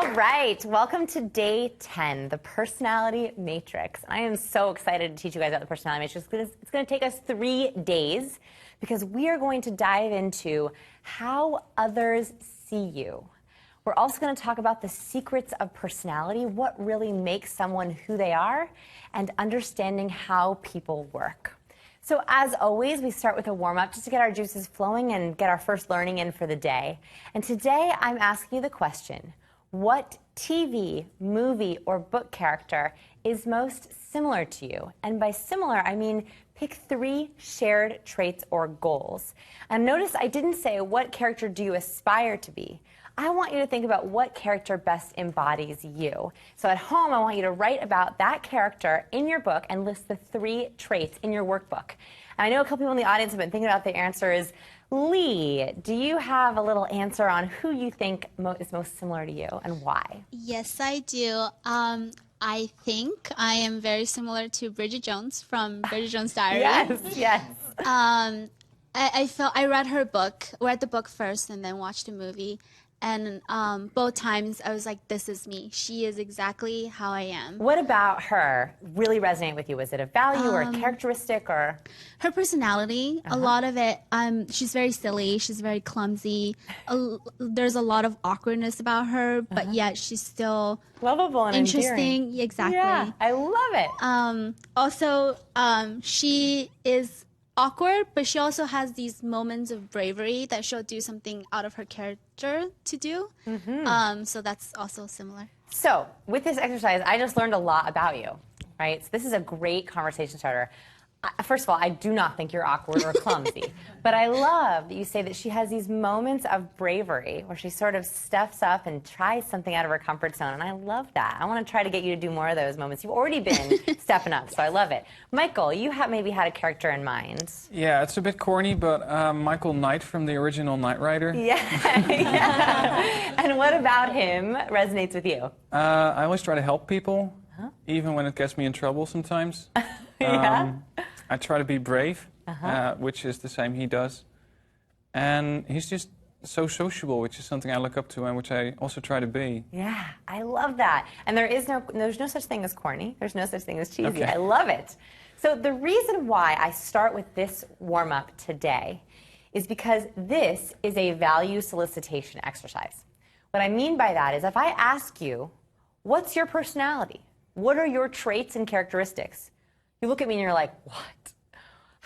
All right, welcome to day 10, the personality matrix. I am so excited to teach you guys about the personality matrix because it's going to take us 3 days because we are going to dive into how others see you. We're also going to talk about the secrets of personality, what really makes someone who they are, and understanding how people work. So as always, we start with a warm-up just to get our juices flowing and get our first learning in for the day. And today I'm asking you the question, what TV, movie, or book character is most similar to you? And by similar, I mean pick 3 shared traits or goals. And notice I didn't say what character do you aspire to be. I want you to think about what character best embodies you. So at home, I want you to write about that character in your book and list the 3 traits in your workbook. And I know a couple people in the audience have been thinking about the answers. Lee, do you have a little answer on who you think is most similar to you and why? Yes, I do. I think I am very similar to Bridget Jones from Bridget Jones' Diary. Yes, yes. I read the book first and then watched the movie. And both times I was like, this is me. She is exactly how I am. What about her really resonated with you? Was it a value or a characteristic or? Her personality, a lot of it, she's very silly, she's very clumsy. There's a lot of awkwardness about her, but yet she's still lovable and interesting. Endearing. Exactly. Yeah, I love it. Also, she is awkward, but she also has these moments of bravery that she'll do something out of her character to do. So that's also similar. So with this exercise, I just learned a lot about you, right? So this is a great conversation starter. First of all, I do not think you're awkward or clumsy, but I love that you say that she has these moments of bravery where she sort of steps up and tries something out of her comfort zone, and I love that. I want to try to get you to do more of those moments. You've already been stepping up, so I love it. Michael, you have maybe had a character in mind. Yeah, it's a bit corny, but Michael Knight from the original Knight Rider. Yeah, yeah. And what about him resonates with you? I always try to help people, even when it gets me in trouble sometimes. Yeah. I try to be brave, which is the same he does. And he's just so sociable, which is something I look up to and which I also try to be. Yeah, I love that. And there's no such thing as corny. There's no such thing as cheesy. Okay. I love it. So the reason why I start with this warm-up today is because this is a value solicitation exercise. What I mean by that is if I ask you, what's your personality? What are your traits and characteristics? You look at me and you're like, what?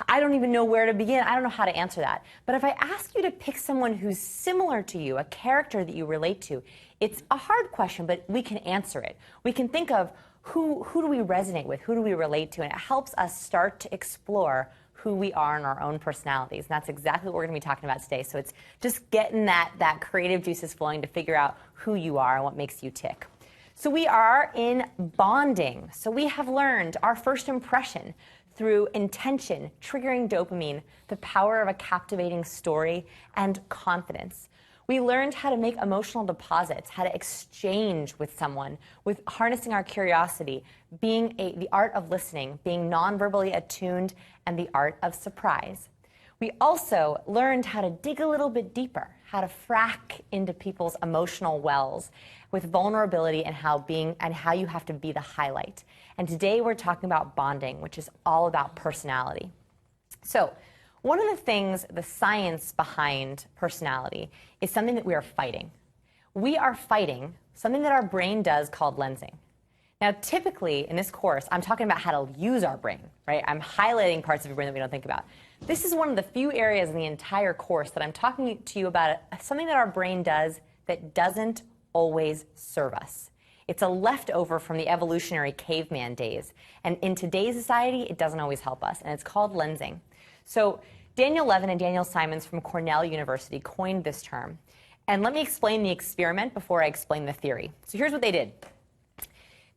I don't even know where to begin. I don't know how to answer that. But if I ask you to pick someone who's similar to you, a character that you relate to, it's a hard question, but we can answer it. We can think of who do we resonate with, who do we relate to, and it helps us start to explore who we are in our own personalities. And that's exactly what we're going to be talking about today. So it's just getting that creative juices flowing to figure out who you are and what makes you tick. So we are in bonding. So we have learned our first impression through intention, triggering dopamine, the power of a captivating story, and confidence. We learned how to make emotional deposits, how to exchange with someone, with harnessing our curiosity, the art of listening, being non-verbally attuned, and the art of surprise. We also learned how to dig a little bit deeper, how to frack into people's emotional wells with vulnerability and how you have to be the highlight. And today we're talking about bonding, which is all about personality. So one of the things, the science behind personality, is something that we are fighting. We are fighting something that our brain does called lensing. Now, typically in this course, I'm talking about how to use our brain, right? I'm highlighting parts of your brain that we don't think about. This is one of the few areas in the entire course that I'm talking to you about something that our brain does that doesn't always serve us. It's a leftover from the evolutionary caveman days. And in today's society, it doesn't always help us. And it's called lensing. So Daniel Levin and Daniel Simons from Cornell University coined this term. And let me explain the experiment before I explain the theory. So here's what they did.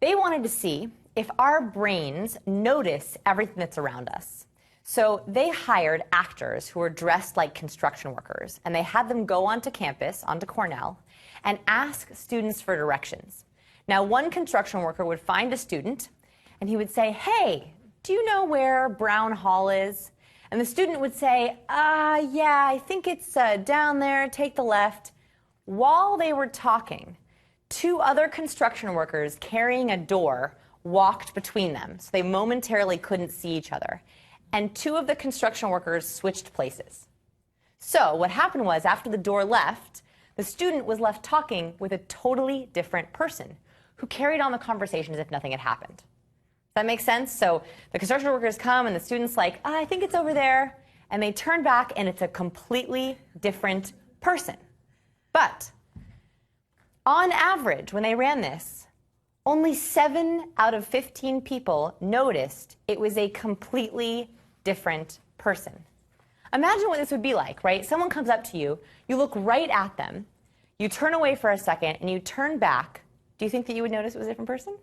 They wanted to see if our brains notice everything that's around us. So they hired actors who were dressed like construction workers, and they had them go onto campus, onto Cornell, and ask students for directions. Now, one construction worker would find a student, and he would say, hey, do you know where Brown Hall is? And the student would say, yeah, I think it's down there, take the left. While they were talking, 2 other construction workers carrying a door walked between them, so they momentarily couldn't see each other. And 2 of the construction workers switched places. So what happened was, after the door left, the student was left talking with a totally different person who carried on the conversation as if nothing had happened. Does that make sense? So the construction workers come and the student's like, I think it's over there. And they turn back and it's a completely different person. But on average, when they ran this, only 7 out of 15 people noticed it was a completely different person. Imagine what this would be like, right? Someone comes up to you, you look right at them, you turn away for a second, and you turn back. Do you think that you would notice it was a different person?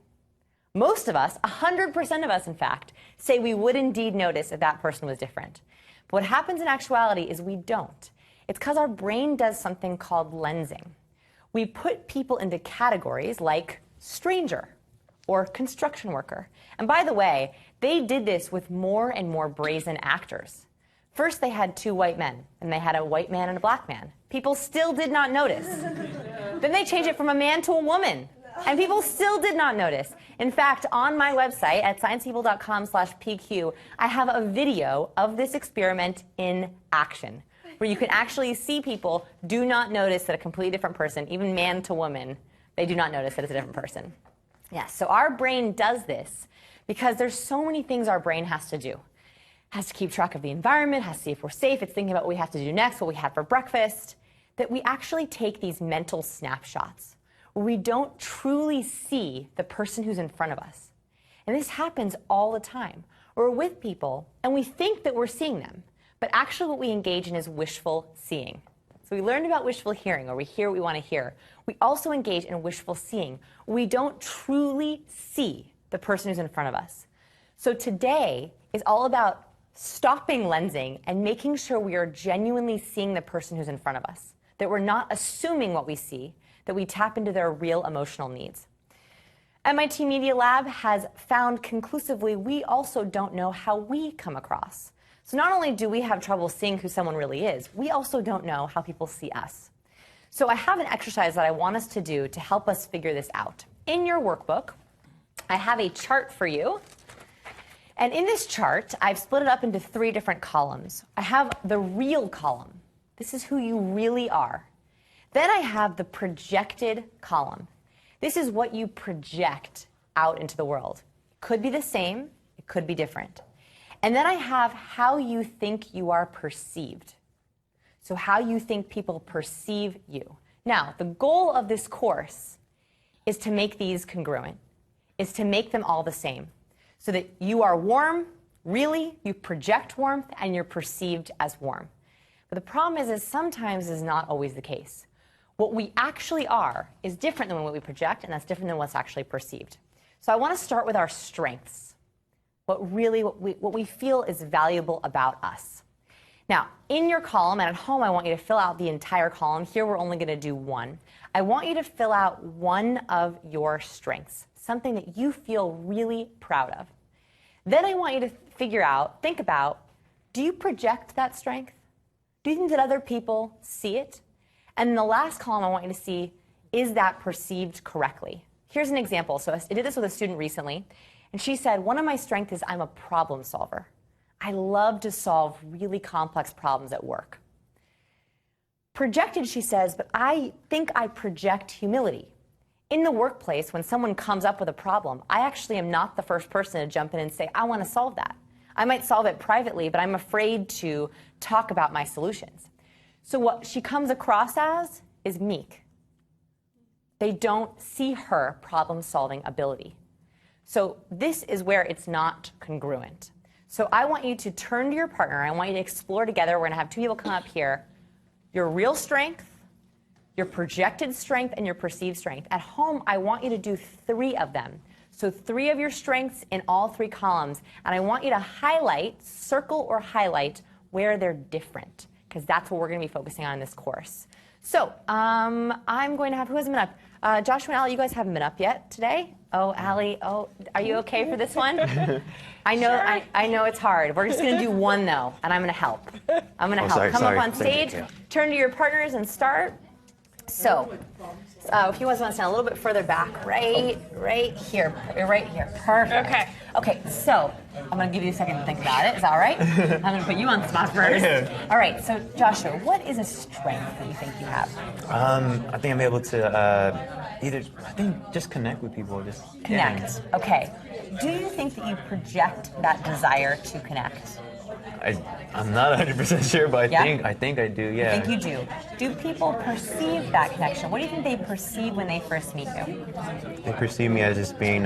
Most of us, 100% of us, in fact, say we would indeed notice if that person was different. But what happens in actuality is we don't. It's because our brain does something called lensing. We put people into categories like stranger or construction worker. And by the way, they did this with more and more brazen actors. First, they had 2 white men, and they had a white man and a black man. People still did not notice. Then they changed it from a man to a woman, and people still did not notice. In fact, on my website at sciencepeople.com/PQ, I have a video of this experiment in action, where you can actually see people do not notice that a completely different person, even man to woman, they do not notice that it's a different person. Yes, so our brain does this because there's so many things our brain has to do. It has to keep track of the environment, has to see if we're safe, it's thinking about what we have to do next, what we had for breakfast, that we actually take these mental snapshots where we don't truly see the person who's in front of us. And this happens all the time. We're with people and we think that we're seeing them, but actually what we engage in is wishful seeing. So we learned about wishful hearing, or we hear what we want to hear. We also engage in wishful seeing. We don't truly see the person who's in front of us. So today is all about stopping lensing and making sure we are genuinely seeing the person who's in front of us, that we're not assuming what we see, that we tap into their real emotional needs. MIT Media Lab has found conclusively we also don't know how we come across. So not only do we have trouble seeing who someone really is, we also don't know how people see us. So I have an exercise that I want us to do to help us figure this out. In your workbook, I have a chart for you. And in this chart, I've split it up into 3 different columns. I have the real column. This is who you really are. Then I have the projected column. This is what you project out into the world. It could be the same, it could be different. And then I have how you think you are perceived. So how you think people perceive you. Now, the goal of this course is to make these congruent, is to make them all the same. So that you are warm, really, you project warmth, and you're perceived as warm. But the problem is sometimes is not always the case. What we actually are is different than what we project, and that's different than what's actually perceived. So I want to start with our strengths. What we feel is valuable about us. Now, in your column, and at home, I want you to fill out the entire column. Here, we're only going to do 1. I want you to fill out 1 of your strengths, something that you feel really proud of. Then I want you to think about, do you project that strength? Do you think that other people see it? And in the last column, I want you to see, is that perceived correctly? Here's an example. So I did this with a student recently. And she said, one of my strengths is I'm a problem solver. I love to solve really complex problems at work. Projected, she says, but I think I project humility. In the workplace, when someone comes up with a problem, I actually am not the first person to jump in and say, I want to solve that. I might solve it privately, but I'm afraid to talk about my solutions. So what she comes across as is meek. They don't see her problem-solving ability. So this is where it's not congruent. So I want you to turn to your partner. I want you to explore together. We're going to have 2 people come up here. Your real strength, your projected strength, and your perceived strength. At home, I want you to do 3 of them. So 3 of your strengths in all 3 columns. And I want you to highlight, circle or highlight where they're different, because that's what we're going to be focusing on in this course. So I'm going to have, who hasn't been up? Joshua and Allie, you guys haven't been up yet today? Oh, Allie, are you okay for this one? I know, sure. I know it's hard. We're just going to do 1, though, and I'm going to help. I'm going to help. Come up on stage, turn to your partners and start. So, if you guys want to stand a little bit further back, right here, perfect. Okay. Okay, so I'm going to give you a second to think about it. Is that all right? I'm going to put you on the spot first. Yeah. All right, so Joshua, what is a strength that you think you have? I think I'm able to just connect with people. Just Connect. Okay. Do you think that you project that desire to connect? I'm not 100% sure, but Yeah? I think I do. Yeah. I think you do. Do people perceive that connection? What do you think they perceive when they first meet you? They perceive me as just being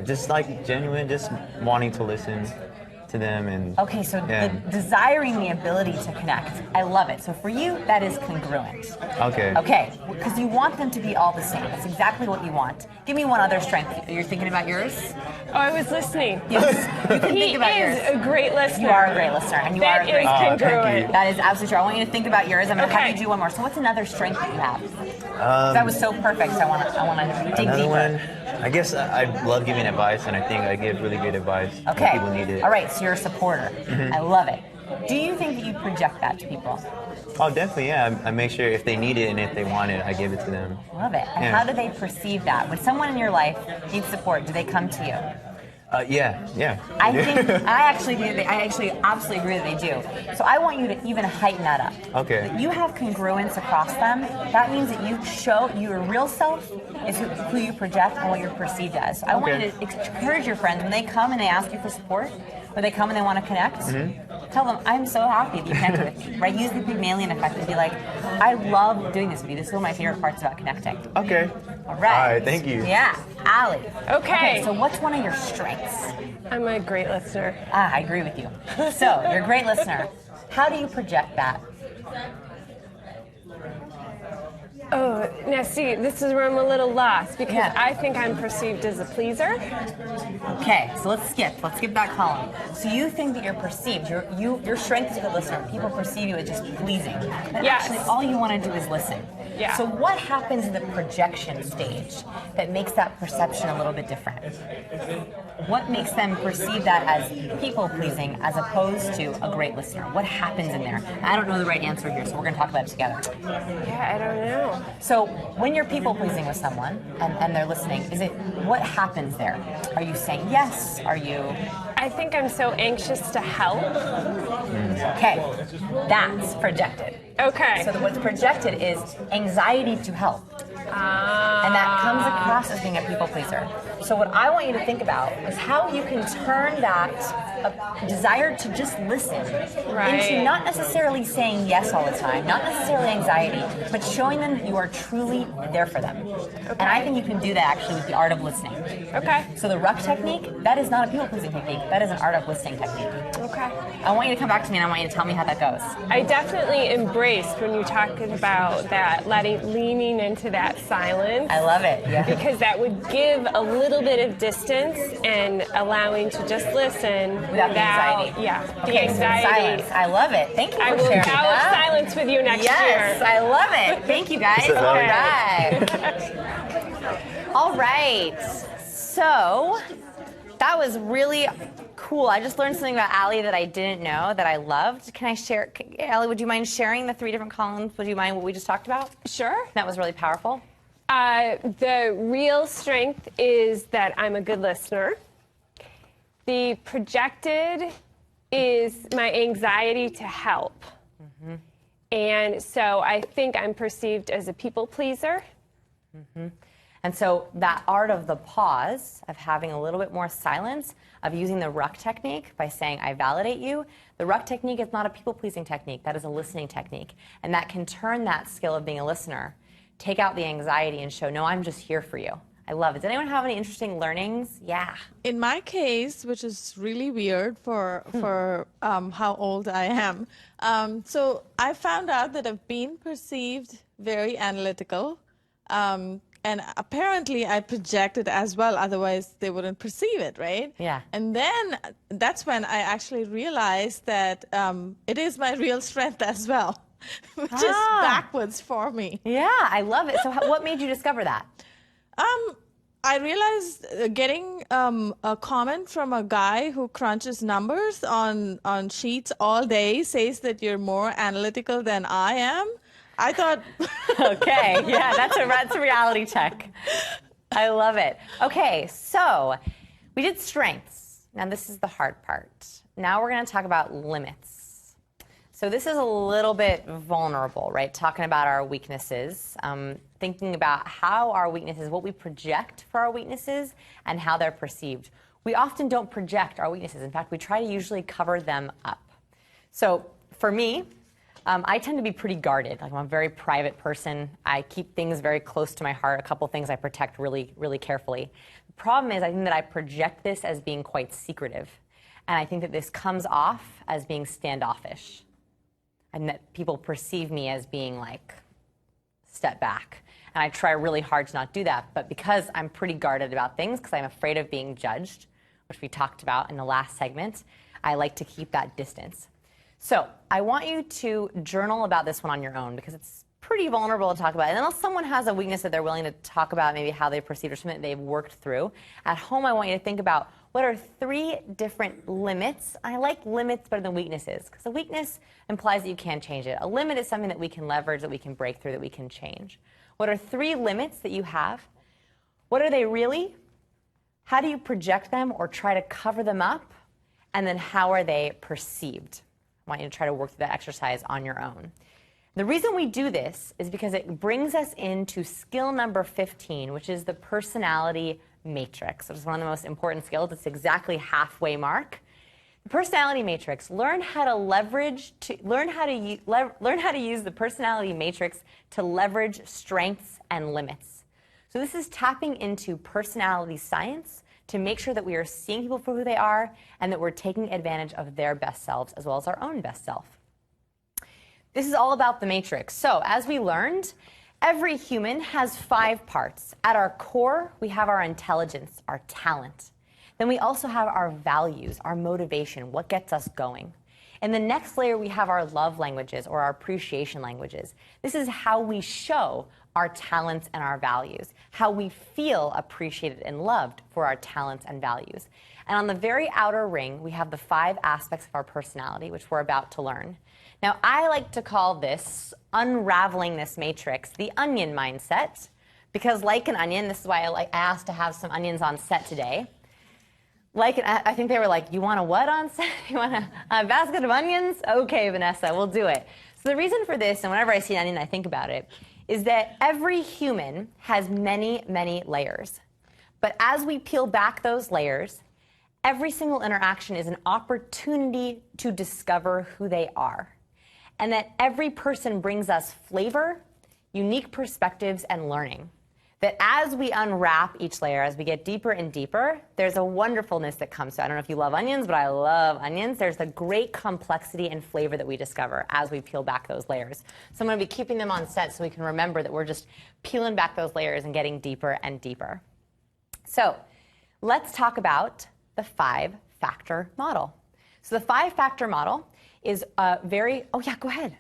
just like genuine, just wanting to listen to them and. Okay, so yeah. the desiring the ability to connect. I love it. So for you, that is congruent. Okay. Okay, because you want them to be all the same. That's exactly what you want. Give me one other strength. You're thinking about yours? Oh, I was listening. Yes. You can He think about is yours. a great listener. You are a great listener, and you are a That is great thank congruent. you. That is absolutely true. I want you to think about yours. I'm going to have Okay. you do one more. So what's another strength that you have? That was so perfect. So I want to dig Another deeper. one. I guess I love giving advice, and I think I give really good advice when Okay. people need it. All right. So you're a supporter. I love it. Do you think that you project that to people? Oh, definitely. Yeah. I make sure if they need it and if they want it, I give it to them. Love it. And Yeah. how do they perceive that? When someone in your life needs support, do they come to you? Yeah. I think I actually absolutely agree that they do. So I want you to even heighten that up. Okay. That you have congruence across them. That means that you show your real self is who you project and what you're perceived as. So I want you to encourage your friends when they come and they ask you for support, or they come and they want to connect. Tell them, I'm so happy that you connected with me. Right? Use the Pygmalion effect and be like, I love doing this with you. This is one of my favorite parts about connecting. Okay. All right. All right. Thank you. Yeah, Allie. Okay. So what's one of your strengths? I'm a great listener. I agree with you. So, you're a great listener. How do you project that? Oh, now see, this is where I'm a little lost because Yeah. I think I'm perceived as a pleaser. Okay, so let's skip that column. So you think that you're perceived, your strength is a good listener. People perceive you as just pleasing. But Yes. actually all you want to do is listen. Yeah. So what happens in the projection stage that makes that perception a little bit different? What makes them perceive that as people pleasing as opposed to a great listener? What happens in there? I don't know the right answer here, so we're going to talk about it together. Yeah, I don't know. So when you're people pleasing with someone and they're listening, what happens there? Are you saying yes? Are you I think I'm so anxious to help. okay? That's projected. Okay. So what's projected is anxiety to help. And that comes across as being a people pleaser. So what I want you to think about is how you can turn that desire to just listen into not necessarily saying yes all the time, not necessarily anxiety, but showing them that you are truly there for them. And I think you can do that actually with the art of listening. Okay. So the ruck technique, that is not a people pleasing technique, that is an art of listening technique. Okay. I want you to come back to me and I want you to tell me how that goes. I definitely embraced when you talked about that, leaning into that silence. I love it. Yeah. Because that would give a little bit of distance and allowing to just listen Without the anxiety. Yeah, the Okay, so anxiety. silence. I love it. Thank you I for will sharing couch that. silence with you next Yes, year. I love it. Thank you, guys. All Okay. right. All right. So that was really cool. I just learned something about Allie that I didn't know that I loved. Can I share? Allie, would you mind sharing the 3 different columns? Would you mind what we just talked about? Sure. That was really powerful. The real strength is that I'm a good listener. The projected is my anxiety to help. And so I think I'm perceived as a people pleaser. And so that art of the pause, of having a little bit more silence, of using the ruck technique by saying, I validate you. The ruck technique is not a people-pleasing technique. That is a listening technique. And that can turn that skill of being a listener, take out the anxiety and show, no, I'm just here for you. I love it. Does anyone have any interesting learnings? Yeah. In my case, which is really weird for how old I am, so I found out that I've been perceived very analytical, and apparently I project it as well, otherwise they wouldn't perceive it, right? Yeah. And then that's when I actually realized that it is my real strength as well, which is backwards for me. Yeah, I love it. So what made you discover that? I realized getting a comment from a guy who crunches numbers on sheets all day says that you're more analytical than I am. I thought. Okay, yeah, that's a reality check. I love it. Okay, so we did strengths. Now this is the hard part. Now we're going to talk about limits. So this is a little bit vulnerable, right? Talking about our weaknesses, thinking about how our weaknesses, what we project for our weaknesses, and how they're perceived. We often don't project our weaknesses. In fact, we try to usually cover them up. So for me, I tend to be pretty guarded. Like, I'm a very private person. I keep things very close to my heart. A couple things I protect really, really carefully. The problem is I think that I project this as being quite secretive. And I think that this comes off as being standoffish. And that people perceive me as being like, step back. And I try really hard to not do that. But because I'm pretty guarded about things, because I'm afraid of being judged, which we talked about in the last segment, I like to keep that distance. So I want you to journal about this one on your own, because it's pretty vulnerable to talk about. And unless someone has a weakness that they're willing to talk about, maybe how they perceive or something that they've worked through, at home I want you to think about what are 3 different limits. I like limits better than weaknesses, because a weakness implies that you can't change it. A limit is something that we can leverage, that we can break through, that we can change. What are 3 limits that you have? What are they really? How do you project them or try to cover them up? And then how are they perceived? I want you to try to work through that exercise on your own. The reason we do this is because it brings us into skill number 15, which is the personality matrix. It's one of the most important skills. It's exactly halfway mark. The personality matrix. Learn how to use the personality matrix to leverage strengths and limits. So this is tapping into personality science to make sure that we are seeing people for who they are and that we're taking advantage of their best selves as well as our own best self. This is all about the matrix. So as we learned, every human has 5 parts. At our core, we have our intelligence, our talent. Then we also have our values, our motivation, what gets us going. In the next layer, we have our love languages or our appreciation languages. This is how we show our talents and our values, how we feel appreciated and loved for our talents and values. And on the very outer ring, we have the 5 aspects of our personality, which we're about to learn. Now, I like to call this, unraveling this matrix, the onion mindset, because like an onion, this is why I asked to have some onions on set today. I think they were like, you want a what on set? You want a basket of onions? Okay, Vanessa, we'll do it. So the reason for this, and whenever I see an onion, I think about it, is that every human has many, many layers. But as we peel back those layers, every single interaction is an opportunity to discover who they are. And that every person brings us flavor, unique perspectives, and learning. That as we unwrap each layer, as we get deeper and deeper, there's a wonderfulness that comes to it. I don't know if you love onions, but I love onions. There's a great complexity and flavor that we discover as we peel back those layers. So I'm going to be keeping them on set so we can remember that we're just peeling back those layers and getting deeper and deeper. So let's talk about the 5-factor model. So the 5-factor model is very, oh yeah, go ahead.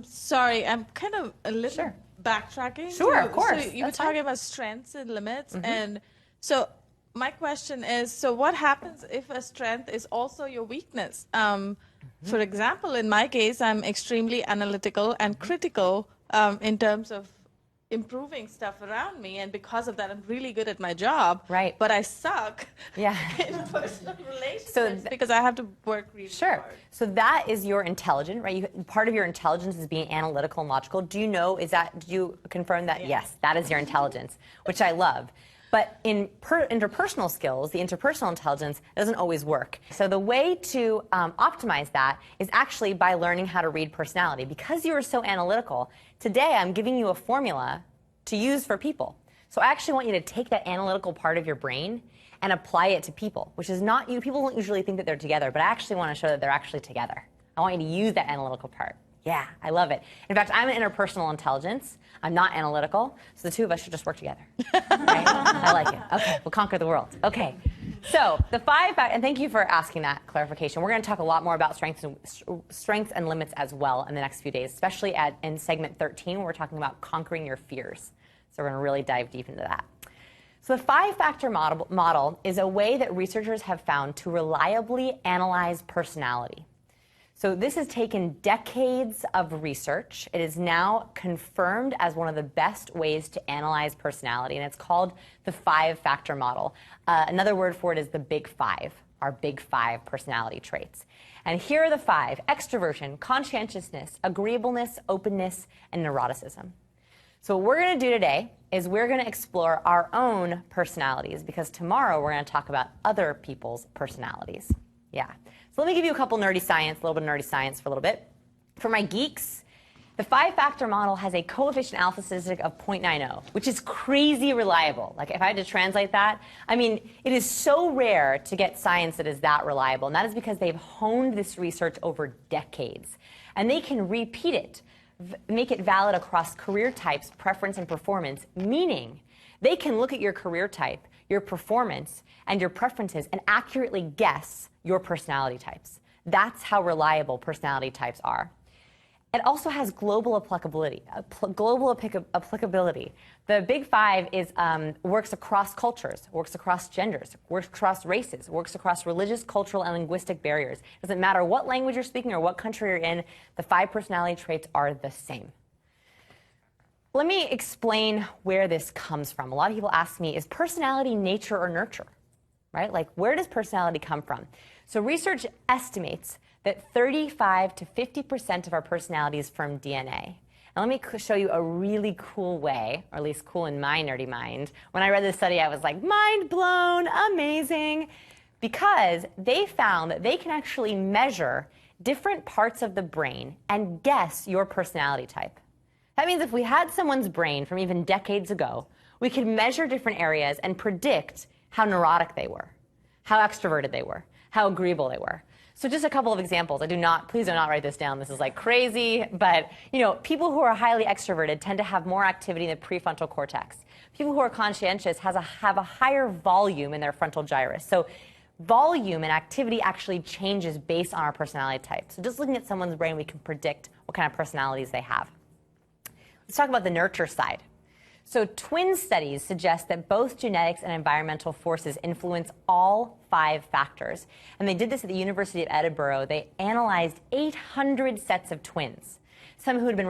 Sorry, I'm kind of a little backtracking. Sure, of course. So you were talking about strengths and limits. And so my question is, so what happens if a strength is also your weakness? For example, in my case, I'm extremely analytical and critical in terms of improving stuff around me, and because of that, I'm really good at my job. Right. But I suck Yeah. in personal relationships because I have to work really hard. So that is your intelligence, right? Part of your intelligence is being analytical and logical. Do you know, did you confirm that? Yes, that is your intelligence, which I love. But in interpersonal skills, the interpersonal intelligence doesn't always work. So the way to optimize that is actually by learning how to read personality. Because you are so analytical, today I'm giving you a formula to use for people. So I actually want you to take that analytical part of your brain and apply it to people, which is not you. People don't usually think that they're together, but I actually want to show that they're actually together. I want you to use that analytical part. Yeah, I love it. In fact, I'm an interpersonal intelligence. I'm not analytical, so the two of us should just work together. Right? I like it. Okay, we'll conquer the world. Okay, so the 5, and thank you for asking that clarification. We're going to talk a lot more about strengths and limits as well in the next few days, especially in segment 13, where we're talking about conquering your fears. So we're going to really dive deep into that. So the 5-factor model is a way that researchers have found to reliably analyze personality. So this has taken decades of research. It is now confirmed as one of the best ways to analyze personality, and it's called the 5-factor model. Another word for it is the Big Five, our Big Five personality traits. And here are the 5: extroversion, conscientiousness, agreeableness, openness, and neuroticism. So what we're going to do today is we're going to explore our own personalities, because tomorrow we're going to talk about other people's personalities. Yeah. So let me give you a couple nerdy science, a little bit of nerdy science for a little bit. For my geeks, the 5-factor model has a coefficient alpha statistic of 0.90, which is crazy reliable. Like, if I had to translate that, I mean, it is so rare to get science that is that reliable, and that is because they've honed this research over decades. And they can repeat it, make it valid across career types, preference, and performance, meaning they can look at your career type, your performance, and your preferences and accurately guess your personality types. That's how reliable personality types are. It also has global applicability. The Big Five works across cultures, works across genders, works across races, works across religious, cultural, and linguistic barriers. It doesn't matter what language you're speaking or what country you're in, the 5 personality traits are the same. Let me explain where this comes from. A lot of people ask me, is personality nature or nurture? Right? Like, where does personality come from? So research estimates that 35 to 50% of our personality is from DNA. And let me show you a really cool way, or at least cool in my nerdy mind. When I read this study, I was like, mind blown, amazing. Because they found that they can actually measure different parts of the brain and guess your personality type. That means if we had someone's brain from even decades ago, we could measure different areas and predict how neurotic they were, how extroverted they were, how agreeable they were. So just a couple of examples. Please do not write this down. This is like crazy, but people who are highly extroverted tend to have more activity in the prefrontal cortex. People who are conscientious have a higher volume in their frontal gyrus. So volume and activity actually changes based on our personality type. So just looking at someone's brain, we can predict what kind of personalities they have. Let's talk about the nurture side. So twin studies suggest that both genetics and environmental forces influence all 5 factors. And they did this at the University of Edinburgh. They analyzed 800 sets of twins, some who had been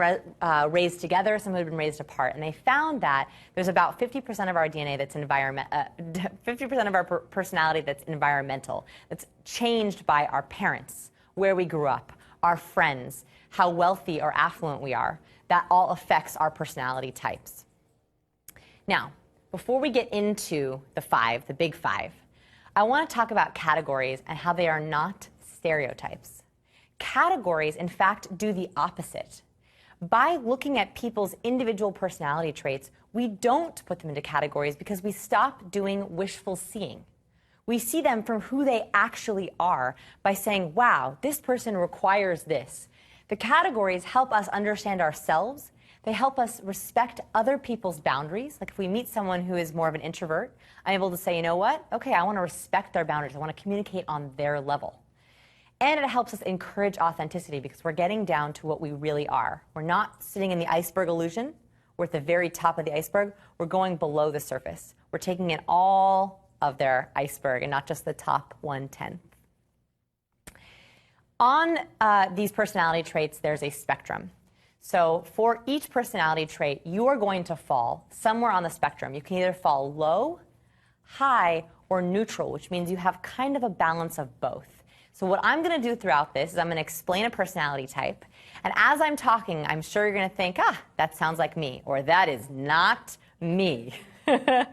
raised together, some who had been raised apart. And they found that there's about 50% of our DNA that's 50% of our personality that's environmental, that's changed by our parents, where we grew up, our friends, how wealthy or affluent we are. That all affects our personality types. Now, before we get into the Big Five, I want to talk about categories and how they are not stereotypes. Categories, in fact, do the opposite. By looking at people's individual personality traits, we don't put them into categories because we stop doing wishful seeing. We see them from who they actually are by saying, wow, this person requires this. The categories help us understand ourselves. They help us respect other people's boundaries. Like, if we meet someone who is more of an introvert, I'm able to say, you know what? Okay, I want to respect their boundaries. I want to communicate on their level. And it helps us encourage authenticity because we're getting down to what we really are. We're not sitting in the iceberg illusion. We're at the very top of the iceberg. We're going below the surface. We're taking in all of their iceberg and not just the top 1/10. On these personality traits, there's a spectrum. So for each personality trait, you are going to fall somewhere on the spectrum. You can either fall low, high, or neutral, which means you have kind of a balance of both. So what I'm going to do throughout this is I'm going to explain a personality type. And as I'm talking, I'm sure you're going to think, that sounds like me, or that is not me. And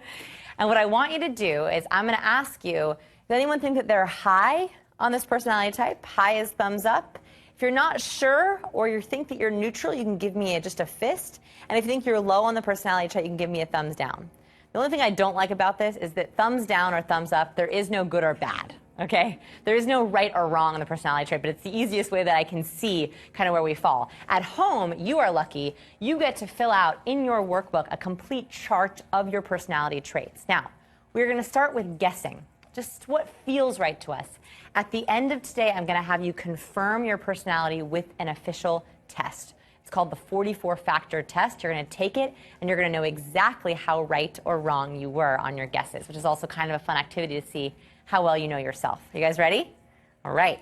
what I want you to do is I'm going to ask you, does anyone think that they're high on this personality type? High is thumbs up. If you're not sure or you think that you're neutral, you can give me just a fist. And if you think you're low on the personality trait, you can give me a thumbs down. The only thing I don't like about this is that thumbs down or thumbs up, there is no good or bad, okay? There is no right or wrong on the personality trait, but it's the easiest way that I can see kind of where we fall. At home, you are lucky. You get to fill out in your workbook a complete chart of your personality traits. Now, we're going to start with guessing. Just what feels right to us. At the end of today, I'm going to have you confirm your personality with an official test. It's called the 44-factor test. You're going to take it, and you're going to know exactly how right or wrong you were on your guesses, which is also kind of a fun activity to see how well you know yourself. Are you guys ready? All right.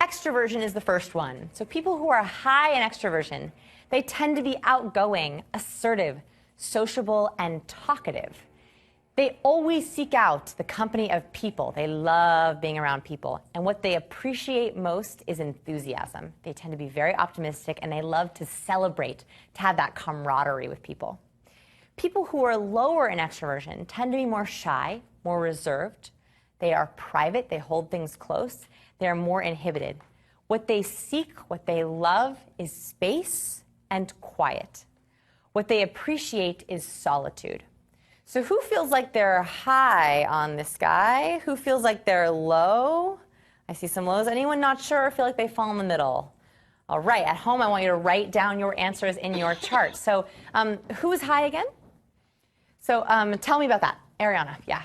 Extroversion is the first one. So people who are high in extroversion, they tend to be outgoing, assertive, sociable, and talkative. They always seek out the company of people. They love being around people. And what they appreciate most is enthusiasm. They tend to be very optimistic, and they love to celebrate, to have that camaraderie with people. People who are lower in extroversion tend to be more shy, more reserved. They are private. They hold things close. They are more inhibited. What they seek, what they love is space and quiet. What they appreciate is solitude. So who feels like they're high on this guy? Who feels like they're low? I see some lows. Anyone not sure or feel like they fall in the middle? All right, at home, I want you to write down your answers in your chart. So who's high again? So tell me about that. Ariana, yeah.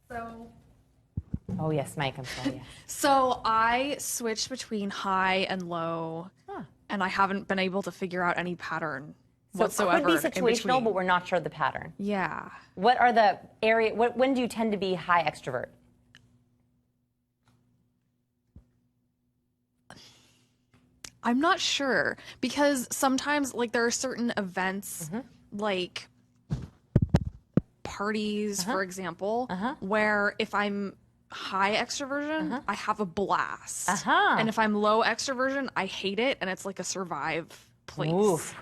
So, Oh, yes, Mike, I'm sorry. Yeah. so I switched between high and low, and I haven't been able to figure out any pattern whatsoever. So it could be in situational, between. but we're not sure of the pattern. Yeah. What are the when do you tend to be high extrovert? I'm not sure, because sometimes, like, there are certain events, like parties, for example, where if I'm high extroversion, I have a blast. And if I'm low extroversion, I hate it, and it's like a survive place. Oof.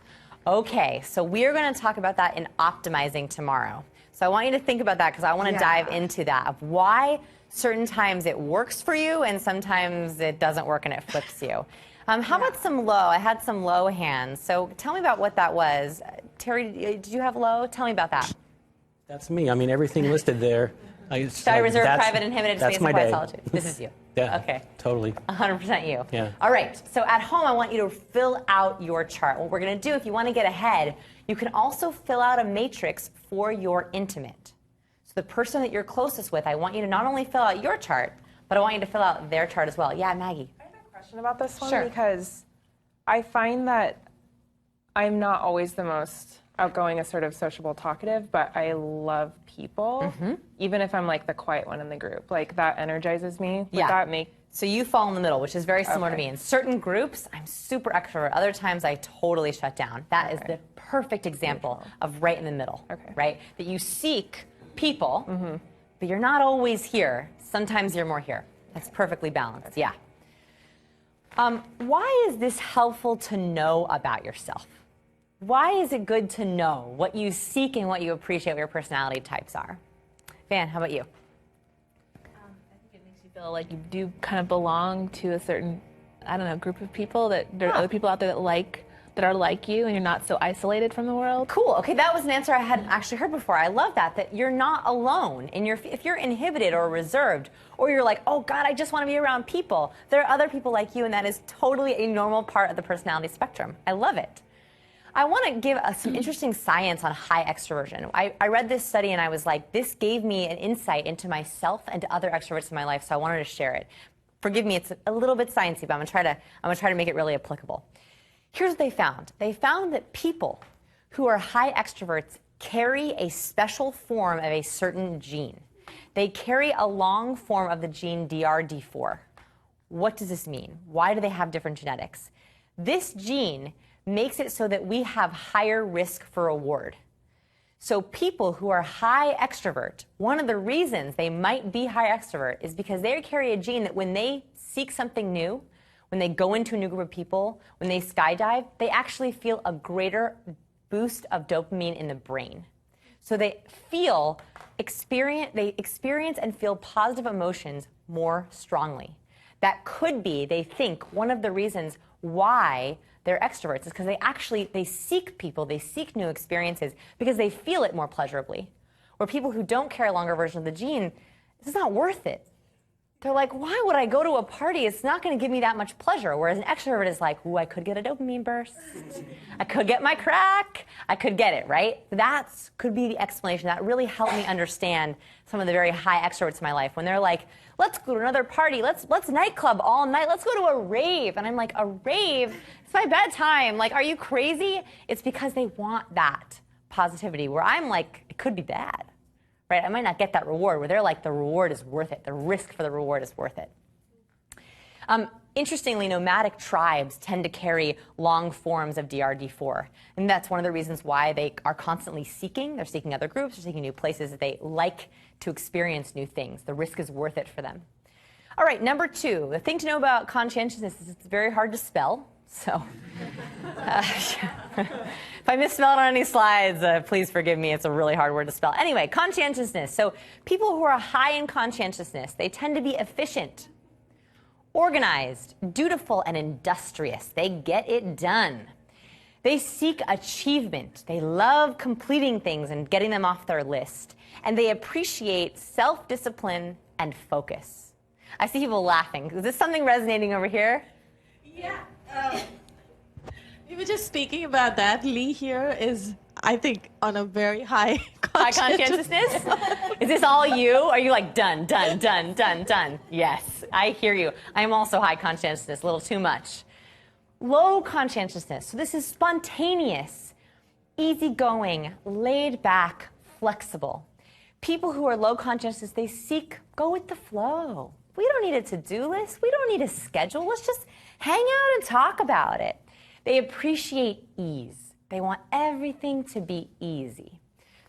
Okay, so we are going to talk about that in optimizing tomorrow. So I want you to think about that, because I want to dive into that, of why certain times it works for you and sometimes it doesn't work and it flips you. How about some low? I had some low hands. So tell me about what that was. Terry, did you have low? Tell me about that. That's me. I mean, everything listed there. Shy, reserved, private, inhibited, space, and quiet solitude. This is you. Yeah. Okay. Totally. 100% you. Yeah. All right. So at home, I want you to fill out your chart. What we're going to do, if you want to get ahead, you can also fill out a matrix for your intimate. So the person that you're closest with, I want you to not only fill out your chart, but I want you to fill out their chart as well. Yeah, Maggie. I have a question about this one Sure. because I find that I'm not always the most outgoing, assertive, sociable, talkative, but I love people, even if I'm like the quiet one in the group. Like, that energizes me. Would Yeah. that make... So you fall in the middle, which is very similar to Okay. me. In certain groups, I'm super extrovert. Other times, I totally shut down. That is the perfect example of right in the middle, right? That you seek people, but you're not always here. Sometimes you're more here. That's perfectly balanced, yeah. Why is this helpful to know about yourself? Why is it good to know what you seek and what you appreciate, what your personality types are? Van, how about you? I think it makes you feel like you do kind of belong to a certain, I don't know, group of people, that there are other people out there that are like you, and you're not so isolated from the world. Cool. Okay, that was an answer I hadn't actually heard before. I love that you're not alone. If you're inhibited or reserved, or you're like, oh God, I just want to be around people, there are other people like you, and that is totally a normal part of the personality spectrum. I love it. I want to give some interesting science on high extroversion. I read this study and I was like, this gave me an insight into myself and to other extroverts in my life, so I wanted to share it. Forgive me, it's a little bit sciencey, but I'm gonna try to make it really applicable. Here's what they found. They found that people who are high extroverts carry a special form of a certain gene. They carry a long form of the gene DRD4. What does this mean? Why do they have different genetics? This gene makes it so that we have higher risk for reward. So people who are high extrovert, one of the reasons they might be high extrovert is because they carry a gene that when they seek something new, when they go into a new group of people, when they skydive, they actually feel a greater boost of dopamine in the brain. So they experience and feel positive emotions more strongly. That could be, they think, one of the reasons why they're extroverts is because they seek people, they seek new experiences because they feel it more pleasurably. Where people who don't carry a longer version of the gene, it's not worth it. They're like, why would I go to a party? It's not going to give me that much pleasure. Whereas an extrovert is like, ooh, I could get a dopamine burst. I could get my crack. I could get it, right? That could be the explanation. That really helped me understand some of the very high extroverts in my life. When they're like, let's go to another party. Let's nightclub all night. Let's go to a rave. And I'm like, a rave? It's my bedtime. Like, are you crazy? It's because they want that positivity. Where I'm like, it could be bad. Right? I might not get that reward, where they're like, the reward is worth it. The risk for the reward is worth it. Interestingly, nomadic tribes tend to carry long forms of DRD4. And that's one of the reasons why they are constantly seeking. They're seeking other groups, they're seeking new places that they like to experience new things. The risk is worth it for them. All right, number 2. The thing to know about conscientiousness is it's very hard to spell. So if I misspell it on any slides, please forgive me. It's a really hard word to spell. Anyway, conscientiousness. So people who are high in conscientiousness, they tend to be efficient, organized, dutiful, and industrious. They get it done. They seek achievement. They love completing things and getting them off their list. And they appreciate self-discipline and focus. I see people laughing. Is this something resonating over here? Yeah. We were just speaking about that. Lee here is, I think, on a very high conscientiousness. Is this all you? Are you like done, done, done, done, done? Yes, I hear you. I am also high conscientiousness, a little too much. Low conscientiousness. So this is spontaneous, easygoing, laid back, flexible. People who are low conscientiousness, they seek go with the flow. We don't need a to-do list. We don't need a schedule. Let's just hang out and talk about it. They appreciate ease. They want everything to be easy.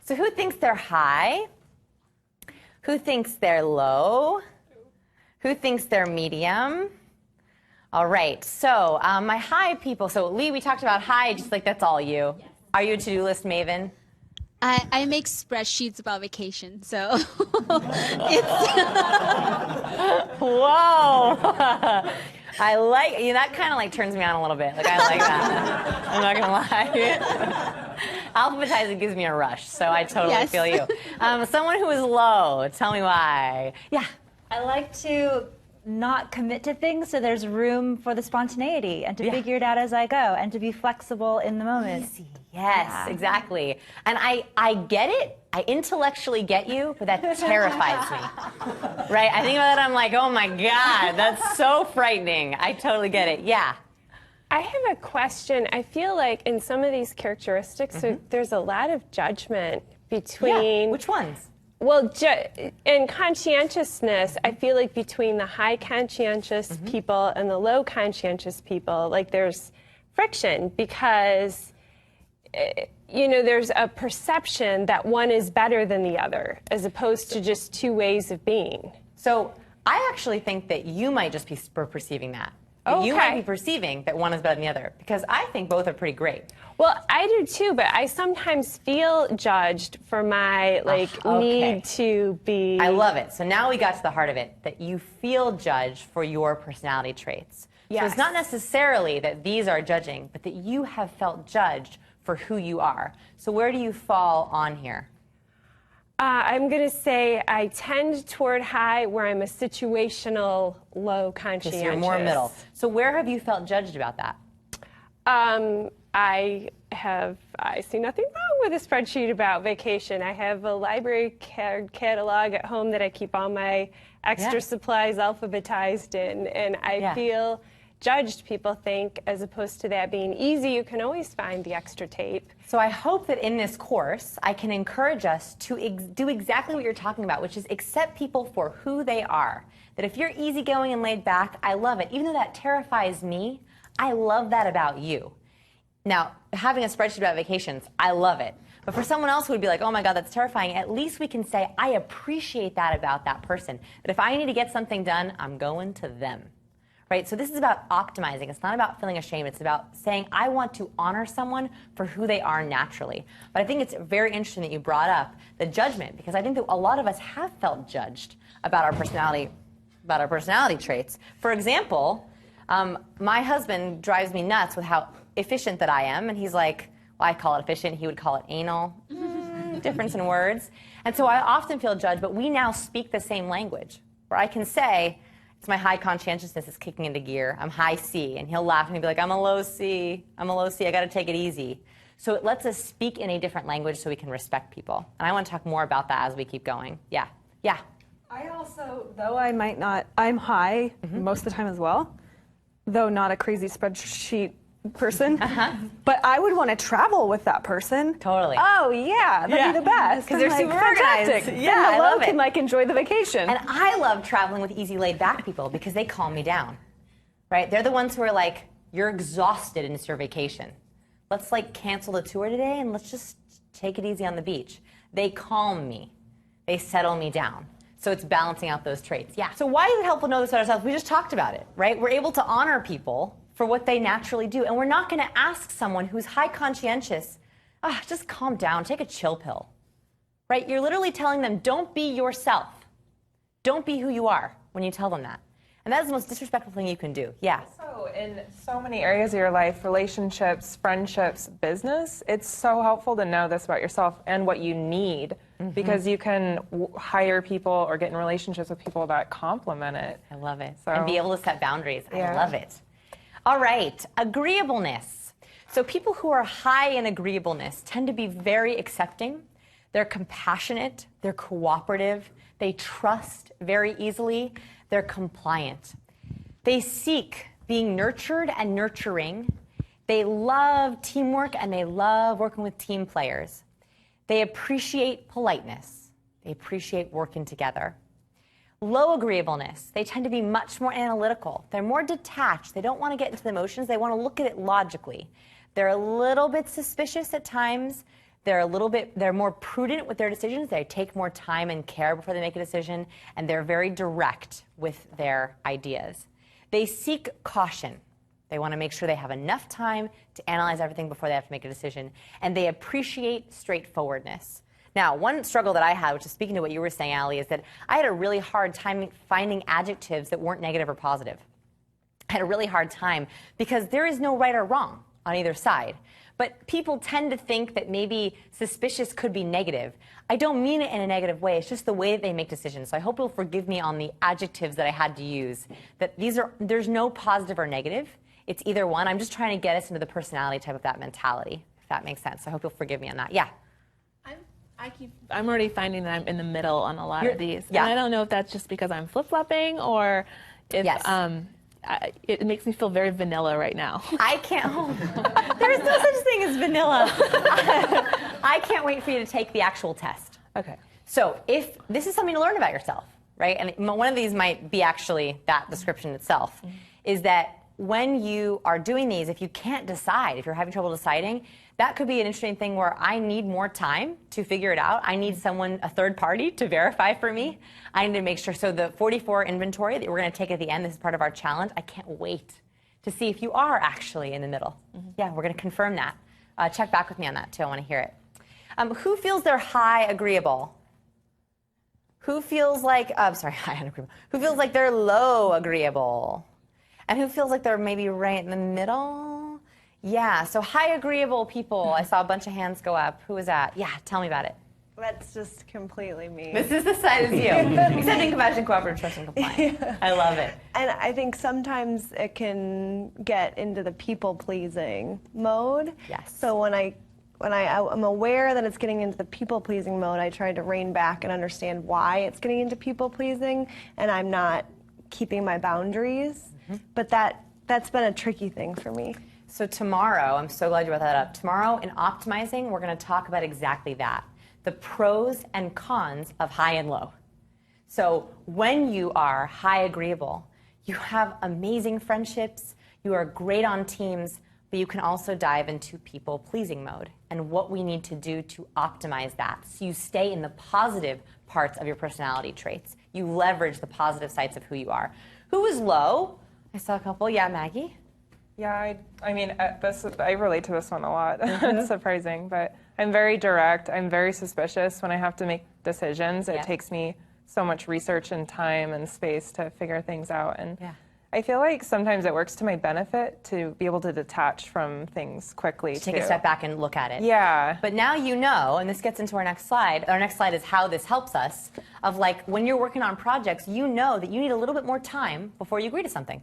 So who thinks they're high? Who thinks they're low? Who thinks they're medium? All right, so my high people. So Lee, we talked about high, just like that's all you. Yes. Are you a to-do list maven? I make spreadsheets about vacation, so it's whoa. I like that kind of like turns me on a little bit. Like I like that. I'm not gonna lie. Alphabetizing gives me a rush, so I totally feel you. Someone who is low, tell me why. Yeah. I like to not commit to things, so there's room for the spontaneity and to figure it out as I go and to be flexible in the moment. Easy. Yes, exactly. And I get it. I intellectually get you, but that terrifies me. Right? I think about it, I'm like, oh my God, that's so frightening. I totally get it. Yeah. I have a question. I feel like in some of these characteristics, there's a lot of judgment between... Yeah. Which ones? Well, in conscientiousness, I feel like between the high conscientious people and the low conscientious people, like there's friction because, there's a perception that one is better than the other as opposed to just two ways of being. So I actually think that you might just be perceiving that. Okay. You might be perceiving that one is better than the other because I think both are pretty great. Well, I do too, but I sometimes feel judged for my need to be... I love it. So now we got to the heart of it, that you feel judged for your personality traits. Yes. So it's not necessarily that these are judging, but that you have felt judged for who you are. So where do you fall on here? I'm going to say I tend toward high where I'm a situational low conscientious. So you're more middle. So where have you felt judged about that? I see nothing wrong with a spreadsheet about vacation. I have a library catalog at home that I keep all my extra supplies alphabetized in, and I feel judged, people think, as opposed to that being easy, you can always find the extra tape. So I hope that in this course, I can encourage us to do exactly what you're talking about, which is accept people for who they are. That if you're easygoing and laid back, I love it. Even though that terrifies me, I love that about you. Now, having a spreadsheet about vacations, I love it. But for someone else who would be like, oh my God, that's terrifying, at least we can say, I appreciate that about that person. That if I need to get something done, I'm going to them. Right? So this is about optimizing. It's not about feeling ashamed. It's about saying, I want to honor someone for who they are naturally. But I think it's very interesting that you brought up the judgment, because I think that a lot of us have felt judged about our personality traits. For example, my husband drives me nuts with how efficient that I am, and he's like, well, I call it efficient, he would call it anal. Difference in words. And so I often feel judged, but we now speak the same language, where I can say, it's my high conscientiousness is kicking into gear. I'm high C. And he'll laugh and he'll be like, I'm a low C. I'm a low C. I got to take it easy. So it lets us speak in a different language so we can respect people. And I want to talk more about that as we keep going. Yeah. Yeah. I also, though I might not, I'm high most of the time as well, though not a crazy spreadsheet person, but I would want to travel with that person. Totally. Oh yeah, that'd be the best. Because they're like, super organized. Fantastic. Yeah, and I the love low it. can like enjoy the vacation. And I love traveling with easy laid back people because they calm me down. right? They're the ones who are like, you're exhausted and it's your vacation. Let's like cancel the tour today and let's just take it easy on the beach. They calm me. They settle me down. So it's balancing out those traits. Yeah. So why is it helpful to know this about ourselves? We just talked about it, right? We're able to honor people for what they naturally do. And we're not going to ask someone who's high conscientious, just calm down, take a chill pill, right? You're literally telling them, don't be yourself. Don't be who you are when you tell them that. And that is the most disrespectful thing you can do. Yeah. So in so many areas of your life, relationships, friendships, business, it's so helpful to know this about yourself and what you need, because you can hire people or get in relationships with people that complement it. I love it. So, and be able to set boundaries. Yeah. I love it. All right, agreeableness. So people who are high in agreeableness tend to be very accepting. They're compassionate. They're cooperative. They trust very easily. They're compliant. They seek being nurtured and nurturing. They love teamwork and they love working with team players. They appreciate politeness. They appreciate working together. Low agreeableness. They tend to be much more analytical. They're more detached. They don't want to get into the emotions. They want to look at it logically. They're a little bit suspicious at times. They're more prudent with their decisions. They take more time and care before they make a decision, and they're very direct with their ideas. They seek caution. They want to make sure they have enough time to analyze everything before they have to make a decision, and they appreciate straightforwardness. Now, one struggle that I had, which is speaking to what you were saying, Allie, is that I had a really hard time finding adjectives that weren't negative or positive. I had a really hard time because there is no right or wrong on either side. But people tend to think that maybe suspicious could be negative. I don't mean it in a negative way. It's just the way that they make decisions. So I hope you'll forgive me on the adjectives that I had to use. That there's no positive or negative. It's either one. I'm just trying to get us into the personality type of that mentality, if that makes sense. So I hope you'll forgive me on that. Yeah. I'm already finding that I'm in the middle on a lot of these. Yeah. And I don't know if that's just because I'm flip-flopping or if it makes me feel very vanilla right now. I can't. There's no such thing as vanilla. I can't wait for you to take the actual test. Okay. So if this is something to learn about yourself, right? And one of these might be actually that description itself, is that when you are doing these, if you can't decide, if you're having trouble deciding, that could be an interesting thing where I need more time to figure it out. I need someone, a third party, to verify for me. I need to make sure. So the 44 inventory that we're going to take at the end, this is part of our challenge. I can't wait to see if you are actually in the middle. Yeah, we're going to confirm that. Check back with me on that, too. I want to hear it. Who feels they're high agreeable? Who feels like, high agreeable. Who feels like they're low agreeable? And who feels like they're maybe right in the middle? Yeah, so high agreeable people. I saw a bunch of hands go up. Who was that? Yeah, tell me about it. That's just completely me. This is the side as you. Accepting, compassion, cooperative, trust, and compliance. Yeah. I love it. And I think sometimes it can get into the people-pleasing mode. Yes. So when I'm aware that it's getting into the people-pleasing mode, I try to rein back and understand why it's getting into people-pleasing, and I'm not keeping my boundaries. But that's been a tricky thing for me. So tomorrow, I'm so glad you brought that up. Tomorrow in Optimizing, we're going to talk about exactly that. The pros and cons of high and low. So when you are high agreeable, you have amazing friendships, you are great on teams, but you can also dive into people-pleasing mode and what we need to do to optimize that. So you stay in the positive parts of your personality traits. You leverage the positive sides of who you are. Who is low? I saw a couple. Yeah, Maggie? Yeah, I mean, I relate to this one a lot. It's surprising, but I'm very direct. I'm very suspicious when I have to make decisions. It takes me so much research and time and space to figure things out. And I feel like sometimes it works to my benefit to be able to detach from things quickly. Take a step back and look at it. Yeah. But now you know, and this gets into our next slide. Our next slide is how this helps us. Of like, when you're working on projects, you know that you need a little bit more time before you agree to something.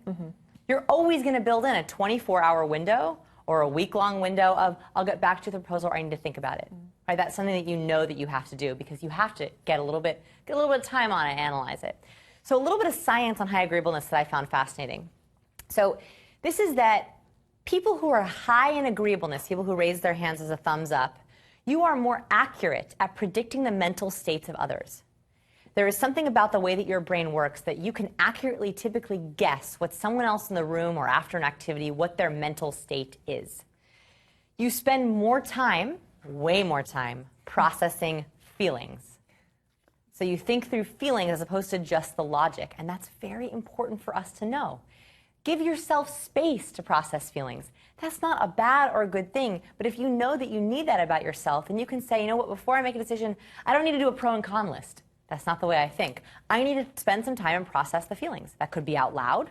You're always going to build in a 24-hour window or a week-long window of, I'll get back to the proposal or I need to think about it. Right? That's something that you know that you have to do because you have to get a little bit of time on it and analyze it. So a little bit of science on high agreeableness that I found fascinating. So this is that people who are high in agreeableness, people who raise their hands as a thumbs up, you are more accurate at predicting the mental states of others. There is something about the way that your brain works that you can accurately typically guess what someone else in the room or after an activity, what their mental state is. You spend more time, way more time, processing feelings. So you think through feelings as opposed to just the logic, and that's very important for us to know. Give yourself space to process feelings. That's not a bad or a good thing, but if you know that you need that about yourself, then you can say, you know what, before I make a decision, I don't need to do a pro and con list. That's not the way I think. I need to spend some time and process the feelings. That could be out loud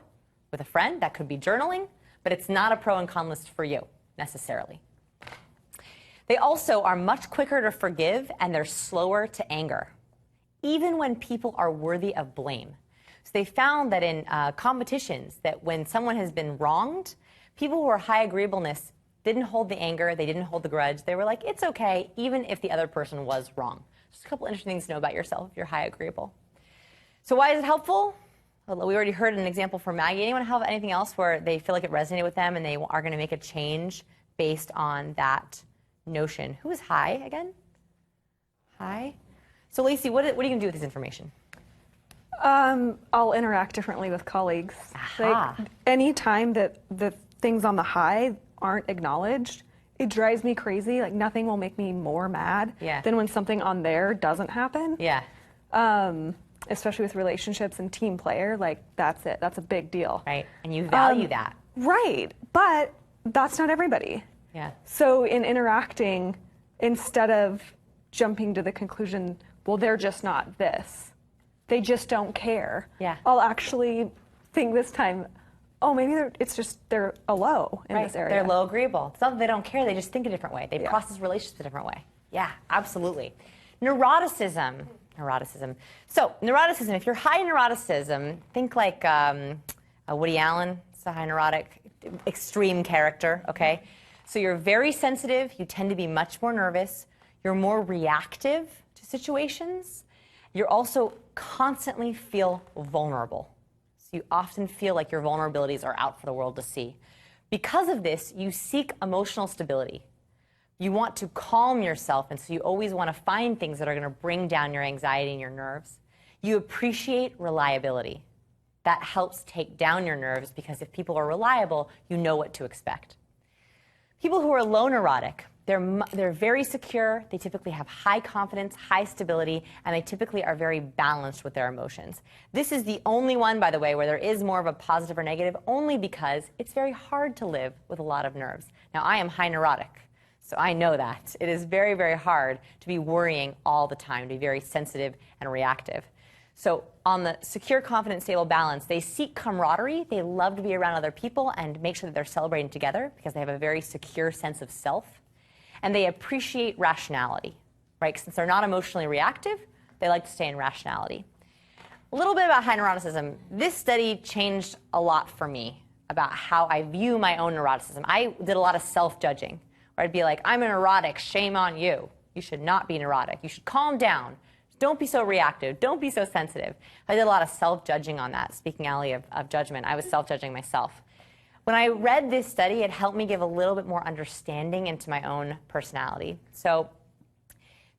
with a friend, that could be journaling, but it's not a pro and con list for you, necessarily. They also are much quicker to forgive, and they're slower to anger, even when people are worthy of blame. So they found that in competitions, that when someone has been wronged, people who are high agreeableness didn't hold the anger, they didn't hold the grudge. They were like, it's okay, even if the other person was wrong. Just a couple interesting things to know about yourself if you're high agreeable. So why is it helpful? Well, we already heard an example from Maggie. Anyone have anything else where they feel like it resonated with them and they are going to make a change based on that notion? Who is high again? High? So Lacey, what are you going to do with this information? I'll interact differently with colleagues. Like, any time that the things on the high aren't acknowledged, it drives me crazy. Like, nothing will make me more mad than when something on there doesn't happen. Yeah. Especially with relationships and team player, like, that's it. That's a big deal. Right. And you value that. Right. But that's not everybody. Yeah. So in interacting, instead of jumping to the conclusion, well, they're just not this. They just don't care. Yeah. I'll actually think this time, oh, maybe they're a low in this area. They're low agreeable. It's not that they don't care, they just think a different way. They process relationships a different way. Yeah, absolutely. Neuroticism. So, neuroticism, if you're high in neuroticism, think like Woody Allen, it's a high neurotic, extreme character, okay? So you're very sensitive, you tend to be much more nervous, you're more reactive to situations. You also constantly feel vulnerable. So you often feel like your vulnerabilities are out for the world to see. Because of this, you seek emotional stability. You want to calm yourself, and so you always want to find things that are going to bring down your anxiety and your nerves. You appreciate reliability. That helps take down your nerves because if people are reliable, you know what to expect. People who are low neurotic, they're very secure, they typically have high confidence, high stability, and they typically are very balanced with their emotions. This is the only one, by the way, where there is more of a positive or negative, only because it's very hard to live with a lot of nerves. Now, I am high neurotic, so I know that. It is very, very hard to be worrying all the time, to be very sensitive and reactive. So on the secure, confident, stable balance, they seek camaraderie. They love to be around other people and make sure that they're celebrating together because they have a very secure sense of self. And they appreciate rationality, right? Since they're not emotionally reactive, they like to stay in rationality. A little bit about high neuroticism. This study changed a lot for me about how I view my own neuroticism. I did a lot of self-judging, where I'd be like, I'm a neurotic, shame on you. You should not be neurotic. You should calm down. Don't be so reactive. Don't be so sensitive. I did a lot of self-judging on that. Speaking, Allie, of judgment, I was self-judging myself. When I read this study, it helped me give a little bit more understanding into my own personality. So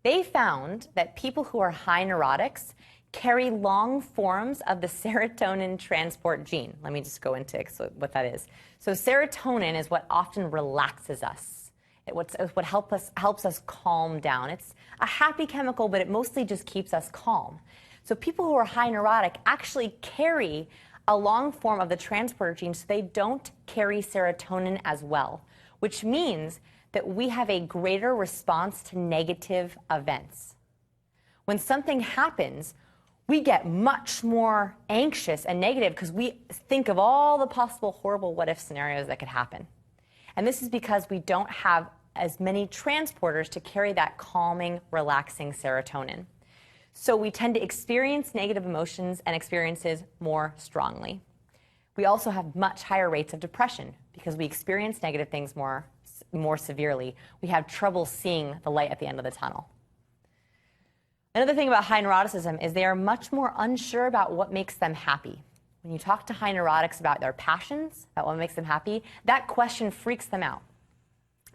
they found that people who are high neurotics carry long forms of the serotonin transport gene. Let me just go into what that is. So serotonin is what often relaxes us. What helps us calm down. It's a happy chemical, but it mostly just keeps us calm. So people who are high neurotic actually carry a long form of the transporter gene, so they don't carry serotonin as well, which means that we have a greater response to negative events. When something happens, we get much more anxious and negative because we think of all the possible horrible what-if scenarios that could happen. And this is because we don't have as many transporters to carry that calming, relaxing serotonin. So we tend to experience negative emotions and experiences more strongly. We also have much higher rates of depression because we experience negative things more severely. We have trouble seeing the light at the end of the tunnel. Another thing about high neuroticism is they are much more unsure about what makes them happy. When you talk to high neurotics about their passions, about what makes them happy, that question freaks them out.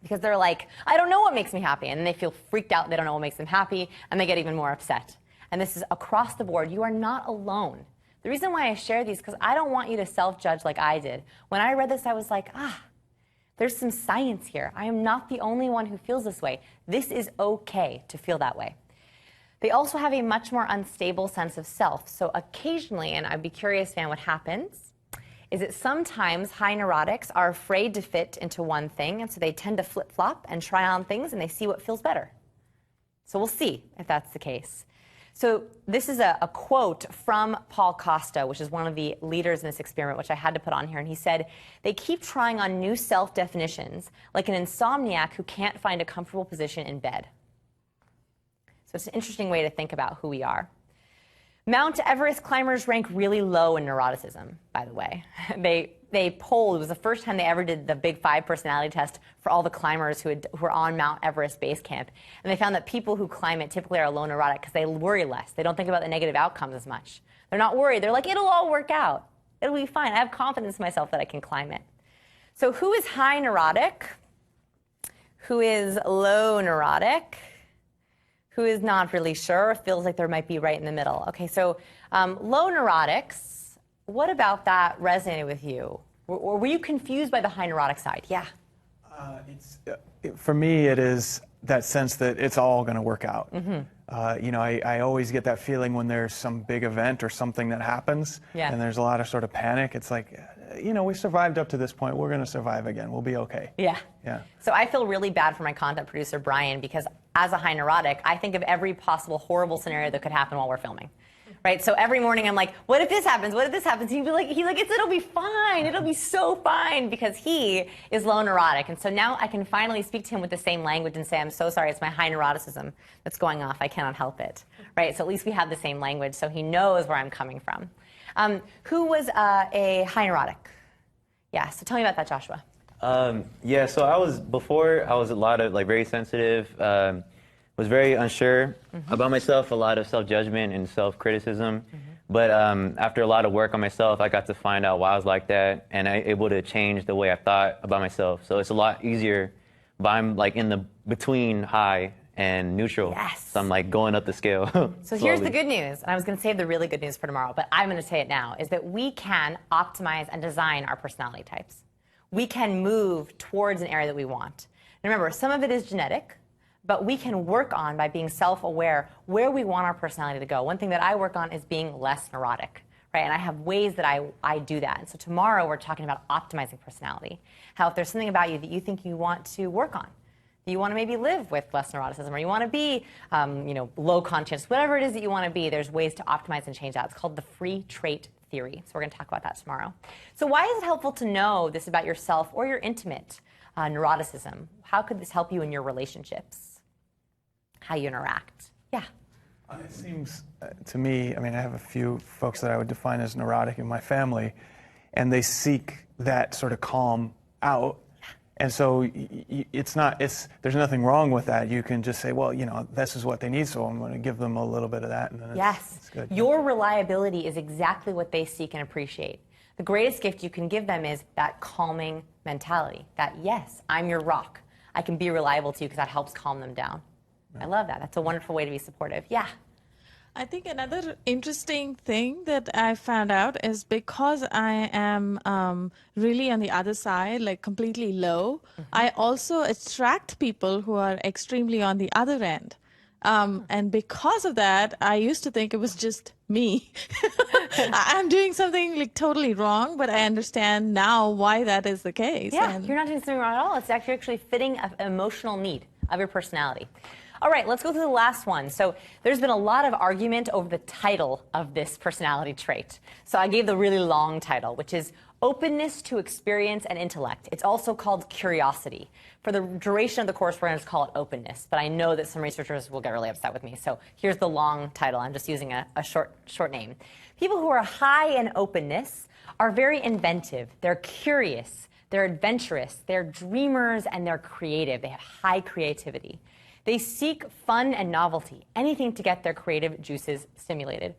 Because they're like, I don't know what makes me happy. And then they feel freaked out, they don't know what makes them happy, and they get even more upset. and this is across the board, you are not alone. The reason why I share these is because I don't want you to self-judge like I did. When I read this, I was like, there's some science here. I am not the only one who feels this way. This is okay to feel that way. They also have a much more unstable sense of self. So occasionally, and I'd be curious, Van, what happens is that sometimes high neurotics are afraid to fit into one thing, and so they tend to flip-flop and try on things, and they see what feels better. So we'll see if that's the case. So this is a quote from Paul Costa, which is one of the leaders in this experiment, which I had to put on here. And he said, they keep trying on new self-definitions like an insomniac who can't find a comfortable position in bed. So it's an interesting way to think about who we are. Mount Everest climbers rank really low in neuroticism, by the way. They polled, it was the first time they ever did the Big Five personality test for all the climbers who were on Mount Everest base camp. And they found that people who climb it typically are low neurotic because they worry less. They don't think about the negative outcomes as much. They're not worried. They're like, it'll all work out. It'll be fine. I have confidence in myself that I can climb it. So who is high neurotic? Who is low neurotic? Who is not really sure, feels like there might be right in the middle. Okay, so low neurotics, what about that resonated with you? Or were you confused by the high neurotic side? Yeah. For me, it is that sense that it's all going to work out. You know, I always get that feeling when there's some big event or something that happens, and there's a lot of sort of panic. It's like, you know, we survived up to this point. We're going to survive again. We'll be okay. Yeah. Yeah. So I feel really bad for my content producer, Brian, because as a high neurotic, I think of every possible horrible scenario that could happen while we're filming. Right? So every morning I'm like, what if this happens? What if this happens? He'd be like, it'll be fine. It'll be so fine, because he is low neurotic. And so now I can finally speak to him with the same language and say, I'm so sorry, it's my high neuroticism that's going off. I cannot help it. Right? So at least we have the same language, so he knows where I'm coming from. Who was a high neurotic? Yeah, so tell me about that, Joshua. Yeah, so I was a lot of very sensitive, was very unsure about myself, a lot of self-judgment and self-criticism. But after a lot of work on myself, I got to find out why I was like that, and I able to change the way I thought about myself. So it's a lot easier, but I'm like in the between high and neutral. Yes. So I'm like going up the scale. So here's the good news, and I was going to save the really good news for tomorrow, but I'm going to say it now, is that we can optimize and design our personality types. We can move towards an area that we want. And remember, some of it is genetic, but we can work on, by being self-aware, where we want our personality to go. One thing that I work on is being less neurotic, right? And I have ways that I do that. And so tomorrow we're talking about optimizing personality. How if there's something about you that you think you want to work on, that you want to maybe live with less neuroticism, or you want to be, low conscience, whatever it is that you want to be, there's ways to optimize and change that. It's called the free trait theory. So we're going to talk about that tomorrow. So why is it helpful to know this about yourself or your intimate neuroticism? How could this help you in your relationships? How you interact? Yeah. It seems to me, I mean, I have a few folks that I would define as neurotic in my family, and they seek that sort of calm out. And so there's nothing wrong with that. You can just say, well, this is what they need, so I'm going to give them a little bit of that, and then it's good. Your reliability is exactly what they seek and appreciate. The greatest gift you can give them is that calming mentality, that, yes, I'm your rock. I can be reliable to you, because that helps calm them down. I love that. That's a wonderful way to be supportive. Yeah. I think another interesting thing that I found out is because I am really on the other side, like completely low, I also attract people who are extremely on the other end. And because of that, I used to think it was just me. I'm doing something like totally wrong, but I understand now why that is the case. Yeah, you're not doing something wrong at all. It's actually fitting an emotional need of your personality. All right, let's go through the last one. So there's been a lot of argument over the title of this personality trait. So I gave the really long title, which is openness to experience and intellect. It's also called curiosity. For the duration of the course, we're going to call it openness, but I know that some researchers will get really upset with me. So here's the long title. I'm just using a short name. People who are high in openness are very inventive. They're curious. They're adventurous. They're dreamers, and they're creative. They have high creativity. They seek fun and novelty, anything to get their creative juices stimulated.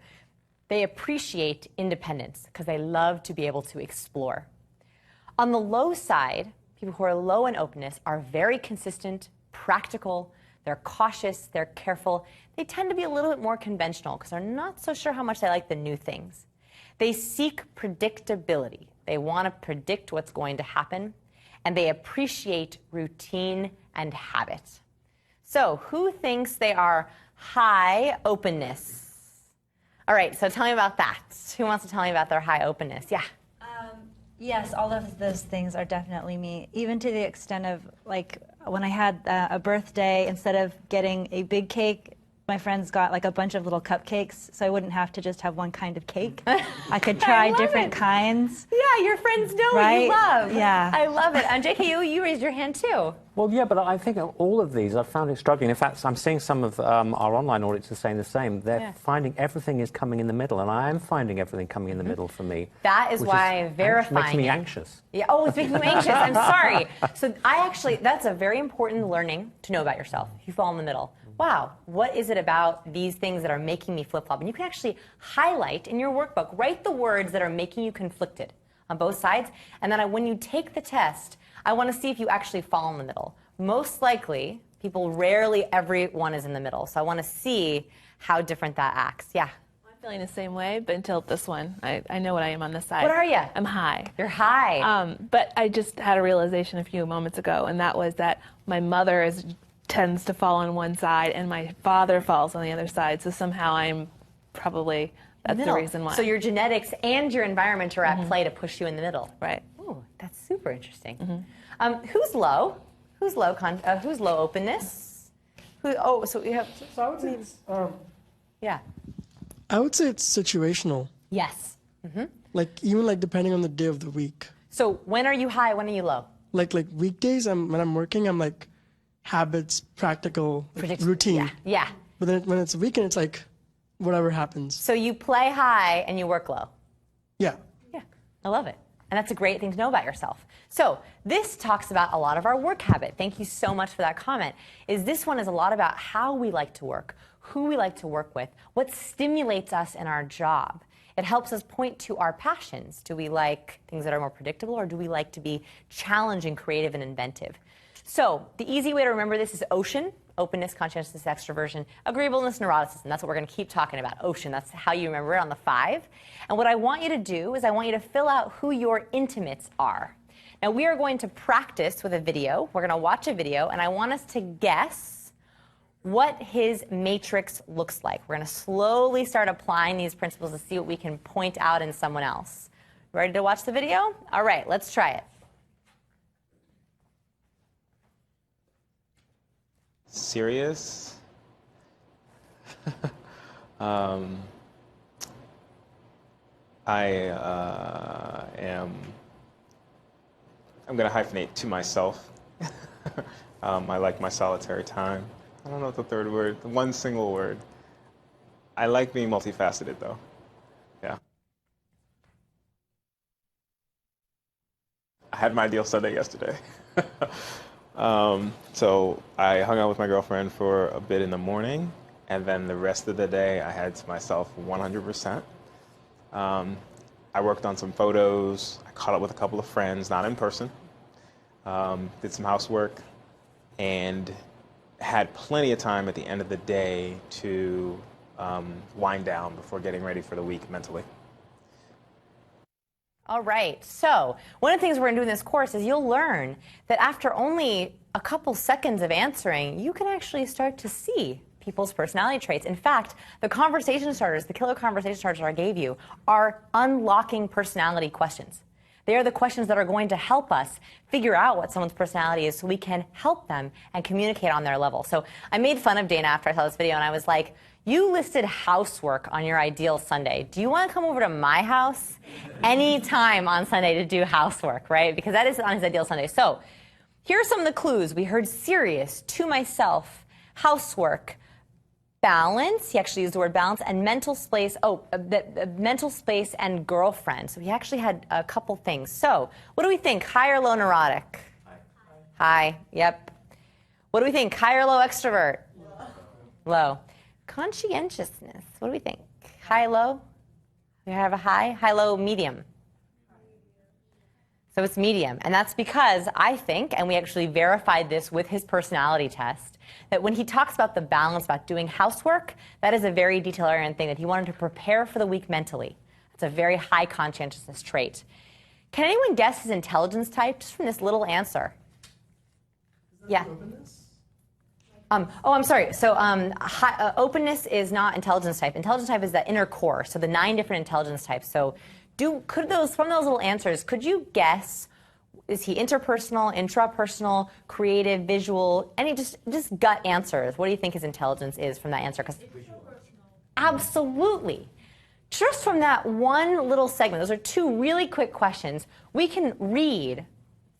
They appreciate independence because they love to be able to explore. On the low side, people who are low in openness are very consistent, practical, they're cautious, they're careful. They tend to be a little bit more conventional because they're not so sure how much they like the new things. They seek predictability. They want to predict what's going to happen, and they appreciate routine and habit. So, who thinks they are high openness? All right, so tell me about that. Who wants to tell me about their high openness? Yeah. Yes, all of those things are definitely me, even to the extent of, like, when I had a birthday, instead of getting a big cake, my friends got like a bunch of little cupcakes, so I wouldn't have to just have one kind of cake. I could try different kinds. Yeah, your friends know what Right? you love. Yeah. I love it. And JK, you raised your hand too. Well, yeah, but I think all of these, I've found it struggling. In fact, I'm seeing some of our online audiences saying the same. They're finding everything is coming in the middle, and I am finding everything coming in the middle for me. That is why verifying makes me it. anxious. Yeah. Oh, it's making you anxious. I'm sorry. So that's a very important learning to know about yourself. You fall in the middle. Wow, what is it about these things that are making me flip-flop? And you can actually highlight in your workbook, write the words that are making you conflicted on both sides. And then when you take the test, I want to see if you actually fall in the middle. Most likely, rarely everyone is in the middle. So I want to see how different that acts. Yeah. I'm feeling the same way, but until this one, I know what I am on this side. What are you? I'm high. You're high. But I just had a realization a few moments ago, and that was that my mother tends to fall on one side, and my father falls on the other side. So somehow I'm probably, that's the reason why. So your genetics and your environment are at play to push you in the middle. Right. Ooh, that's super interesting. Who's low? Who's low? Who's low openness? So we have. So I would say it's. Yeah. I would say it's situational. Yes. Like even like depending on the day of the week. So when are you high? When are you low? Like weekdays, when I'm working, I'm like habits, practical, like, routine. Yeah. But then when it's a weekend, it's like whatever happens. So you play high and you work low. Yeah. Yeah. I love it. And that's a great thing to know about yourself. So this talks about a lot of our work habit. Thank you so much for that comment. This one is a lot about how we like to work, who we like to work with, what stimulates us in our job. It helps us point to our passions. Do we like things that are more predictable, or do we like to be challenging, creative, and inventive? So the easy way to remember this is OCEAN: openness, conscientiousness, extroversion, agreeableness, neuroticism. That's what we're going to keep talking about. OCEAN, that's how you remember it on the 5. And what I want you to do is I want you to fill out who your intimates are. Now we are going to practice with a video. We're going to watch a video, and I want us to guess what his matrix looks like. We're going to slowly start applying these principles to see what we can point out in someone else. Ready to watch the video? All right, let's try it. Serious. I'm going to hyphenate to myself. I like my solitary time. I don't know the third word, one single word. I like being multifaceted, though. Yeah. I had my ideal Sunday yesterday. So I hung out with my girlfriend for a bit in the morning, and then the rest of the day I had to myself 100%. I worked on some photos. I caught up with a couple of friends, not in person. Did some housework, and had plenty of time at the end of the day to wind down before getting ready for the week mentally. All right, so one of the things we're going to do in this course is you'll learn that after only a couple seconds of answering, you can actually start to see people's personality traits. In fact, the conversation starters, the killer conversation starters I gave you, are unlocking personality questions. They are the questions that are going to help us figure out what someone's personality is so we can help them and communicate on their level. So I made fun of Dana after I saw this video, and I was like, you listed housework on your ideal Sunday. Do you want to come over to my house anytime on Sunday to do housework, right? Because that is on his ideal Sunday. So here are some of the clues. We heard serious, to myself, housework, balance. He actually used the word balance, and mental space. Mental space and girlfriend. So he actually had a couple things. So what do we think? High or low neurotic? High. Yep. What do we think? High or low extrovert? Low. Conscientiousness. What do we think? High, low? We have a high, low, medium. So it's medium. And that's because I think, and we actually verified this with his personality test, that when he talks about the balance, about doing housework, that is a very detail-oriented thing, that he wanted to prepare for the week mentally. It's a very high conscientiousness trait. Can anyone guess his intelligence type just from this little answer? Yeah. I'm sorry. So openness is not intelligence type. Intelligence type is the inner core, so the 9 different intelligence types. So from those little answers, could you guess, is he interpersonal, intrapersonal, creative, visual, any just gut answers? What do you think his intelligence is from that answer? 'Cause absolutely. Just from that one little segment, those are 2 really quick questions, we can read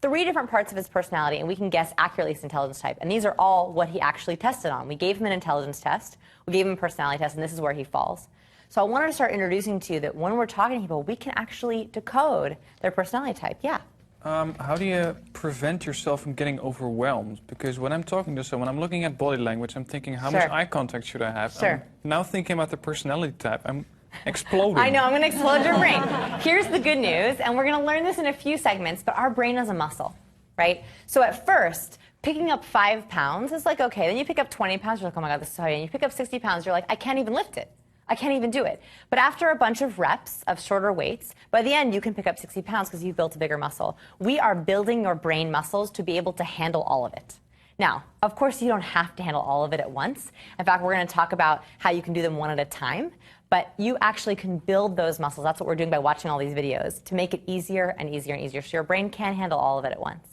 3 different parts of his personality, and we can guess accurately his intelligence type. And these are all what he actually tested on. We gave him an intelligence test, we gave him a personality test, and this is where he falls. So I wanted to start introducing to you that when we're talking to people, we can actually decode their personality type. Yeah? How do you prevent yourself from getting overwhelmed? Because when I'm talking to someone, I'm looking at body language, I'm thinking, how much eye contact should I have? Sure. I'm now thinking about the personality type. I'm exploding. I know, I'm going to explode your brain. Here's the good news, and we're going to learn this in a few segments, but our brain is a muscle, right? So at first, picking up 5 pounds is like, okay. Then you pick up 20 pounds, you're like, oh my God, this is so heavy. And you pick up 60 pounds, you're like, I can't even lift it. I can't even do it. But after a bunch of reps of shorter weights, by the end, you can pick up 60 pounds because you've built a bigger muscle. We are building your brain muscles to be able to handle all of it. Now, of course, you don't have to handle all of it at once. In fact, we're going to talk about how you can do them one at a time. But you actually can build those muscles. That's what we're doing by watching all these videos, to make it easier and easier and easier, so your brain can handle all of it at once.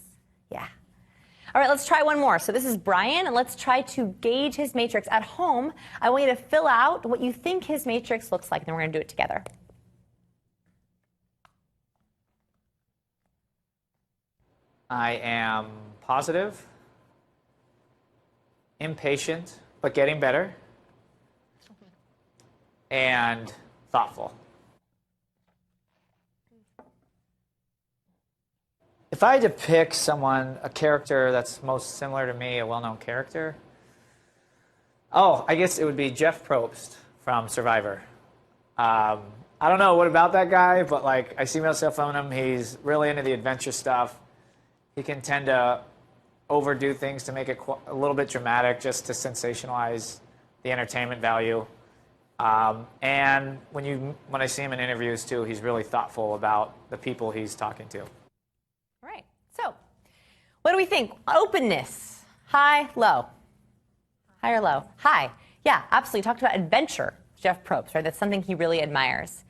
Yeah. All right, let's try one more. So this is Brian, and let's try to gauge his matrix. At home, I want you to fill out what you think his matrix looks like, and then we're going to do it together. I am positive, impatient, but getting better, and thoughtful. If I had to pick someone, a character that's most similar to me, a well-known character, I guess it would be Jeff Probst from Survivor. I don't know what about that guy, but like I see myself on him. He's really into the adventure stuff. He can tend to overdo things to make it a little bit dramatic, just to sensationalize the entertainment value. And when I see him in interviews too, he's really thoughtful about the people he's talking to. All right. So, what do we think? Openness, high, low, high or low? High. Yeah, absolutely. Talked about adventure, Jeff Probst, right? That's something he really admires.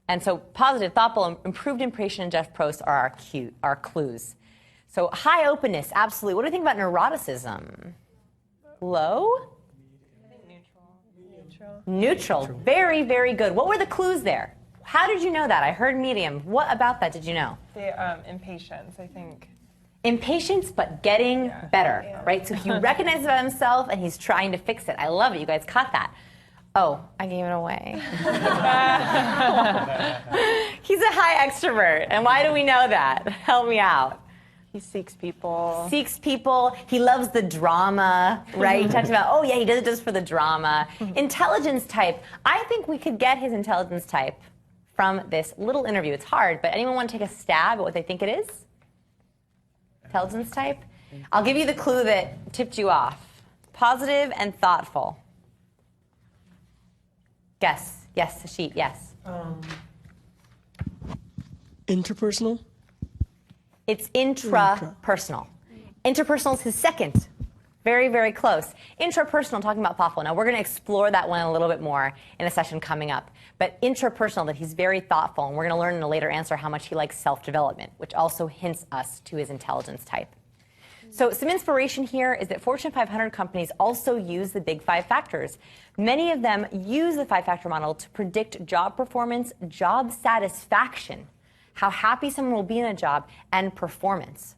And so, positive, thoughtful, improved impression, and Jeff Probst are our clues. So, high openness, absolutely. What do you think about neuroticism? Low? Neutral. Very, very good. What were the clues there? How did you know that? I heard medium. What about that did you know? The impatience, I think. Impatience, but getting better, right? So he recognizes about himself and he's trying to fix it. I love it. You guys caught that. Oh, I gave it away. He's a high extrovert. And why do we know that? Help me out. He seeks people. Seeks people. He loves the drama, right? He talks about, he does it just for the drama. Intelligence type. I think we could get his intelligence type from this little interview. It's hard, but anyone want to take a stab at what they think it is? Intelligence type? I'll give you the clue that tipped you off. Positive and thoughtful. Guess. Yes, Hashit, yes. Interpersonal? It's intrapersonal. Interpersonal is his second. Very, very close. Intrapersonal, talking about thoughtful. Now, we're going to explore that one a little bit more in a session coming up. But intrapersonal, that he's very thoughtful. And we're going to learn in a later answer how much he likes self-development, which also hints us to his intelligence type. So some inspiration here is that Fortune 500 companies also use the big 5 factors. Many of them use the 5-factor model to predict job performance, job satisfaction, how happy someone will be in a job, and performance.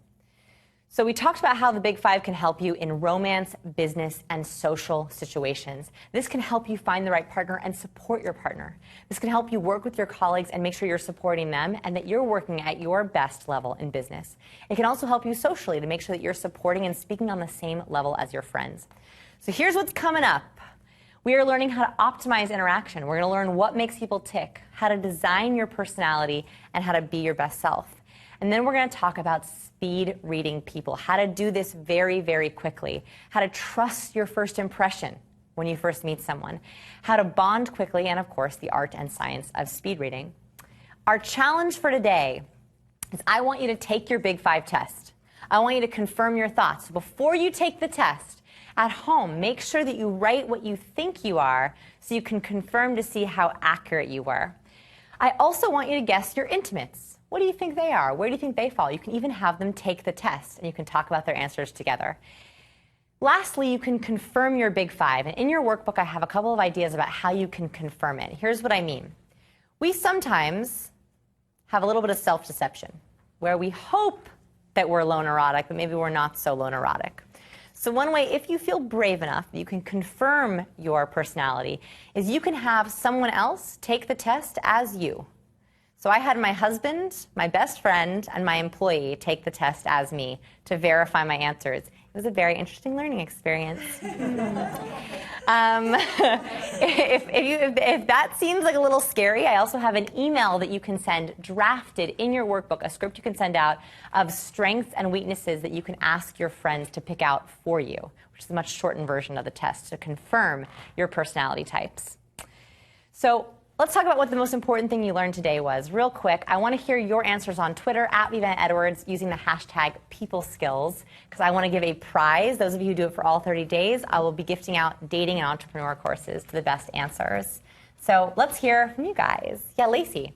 So we talked about how the Big 5 can help you in romance, business, and social situations. This can help you find the right partner and support your partner. This can help you work with your colleagues and make sure you're supporting them and that you're working at your best level in business. It can also help you socially to make sure that you're supporting and speaking on the same level as your friends. So here's what's coming up. We are learning how to optimize interaction. We're going to learn what makes people tick, how to design your personality, and how to be your best self. And then we're going to talk about speed reading people, how to do this very, very quickly, how to trust your first impression when you first meet someone, how to bond quickly, and of course, the art and science of speed reading. Our challenge for today is I want you to take your Big 5 test. I want you to confirm your thoughts. Before you take the test, at home, make sure that you write what you think you are so you can confirm to see how accurate you were. I also want you to guess your intimates. What do you think they are? Where do you think they fall? You can even have them take the test, and you can talk about their answers together. Lastly, you can confirm your Big 5. And in your workbook, I have a couple of ideas about how you can confirm it. Here's what I mean. We sometimes have a little bit of self-deception, where we hope that we're low neurotic, but maybe we're not so low neurotic. So one way, if you feel brave enough, you can confirm your personality, is you can have someone else take the test as you. So I had my husband, my best friend, and my employee take the test as me to verify my answers. It was a very interesting learning experience. If that seems like a little scary, I also have an email that you can send drafted in your workbook, a script you can send out of strengths and weaknesses that you can ask your friends to pick out for you, which is a much shortened version of the test to confirm your personality types. So let's talk about what the most important thing you learned today was. Real quick, I want to hear your answers on Twitter, @VivanEdwards, using the hashtag #PeopleSkills, because I want to give a prize. Those of you who do it for all 30 days, I will be gifting out dating and entrepreneur courses to the best answers. So let's hear from you guys. Yeah, Lacey.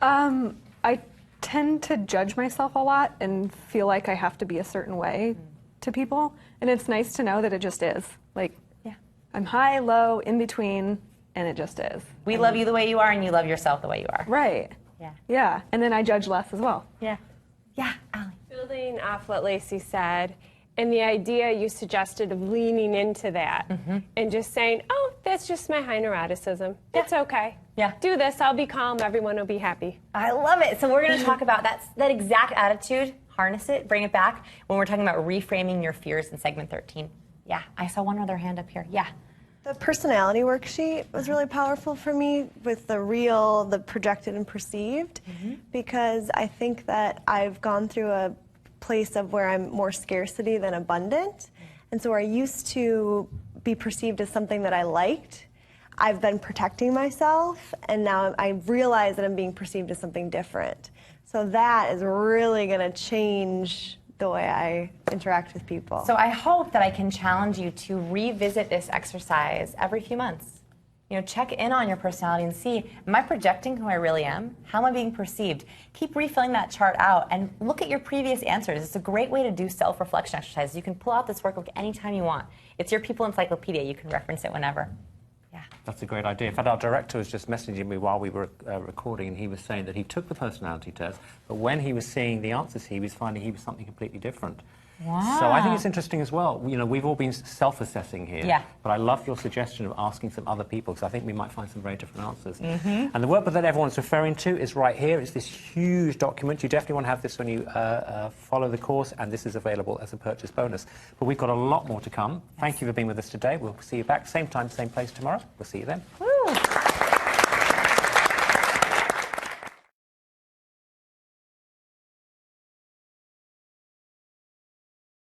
I tend to judge myself a lot and feel like I have to be a certain way to people. And it's nice to know that it just is. Like, I'm high, low, in between, and it just is. We love you the way you are, and you love yourself the way you are. Right. Yeah. Yeah. And then I judge less as well. Yeah. Yeah, Allie. Building off what Lacey said, and the idea you suggested of leaning into that and just saying, oh, that's just my high neuroticism. It's okay. Yeah. Do this, I'll be calm, everyone will be happy. I love it. So we're going to talk about that exact attitude, harness it, bring it back when we're talking about reframing your fears in segment 13. Yeah, I saw one other hand up here. Yeah. The personality worksheet was really powerful for me with the real, the projected and perceived, because I think that I've gone through a place of where I'm more scarcity than abundant. And so where I used to be perceived as something that I liked, I've been protecting myself, and now I realize that I'm being perceived as something different. So that is really going to change the way I interact with people. So I hope that I can challenge you to revisit this exercise every few months. You know, check in on your personality and see, am I projecting who I really am? How am I being perceived? Keep refilling that chart out and look at your previous answers. It's a great way to do self-reflection exercises. You can pull out this workbook anytime you want. It's your people encyclopedia. You can reference it whenever. That's a great idea. In fact, our director was just messaging me while we were recording, and he was saying that he took the personality test, but when he was seeing the answers, he was finding he was something completely different. Wow. So I think it's interesting as well. You know, we've all been self-assessing here, but I love your suggestion of asking some other people, because I think we might find some very different answers. And the workbook that everyone's referring to is right here. It's this huge document. You definitely want to have this when you follow the course, and this is available as a purchase bonus. But we've got a lot more to come. Thank you for being with us today. We'll see you back same time, same place tomorrow. We'll see you then. Woo.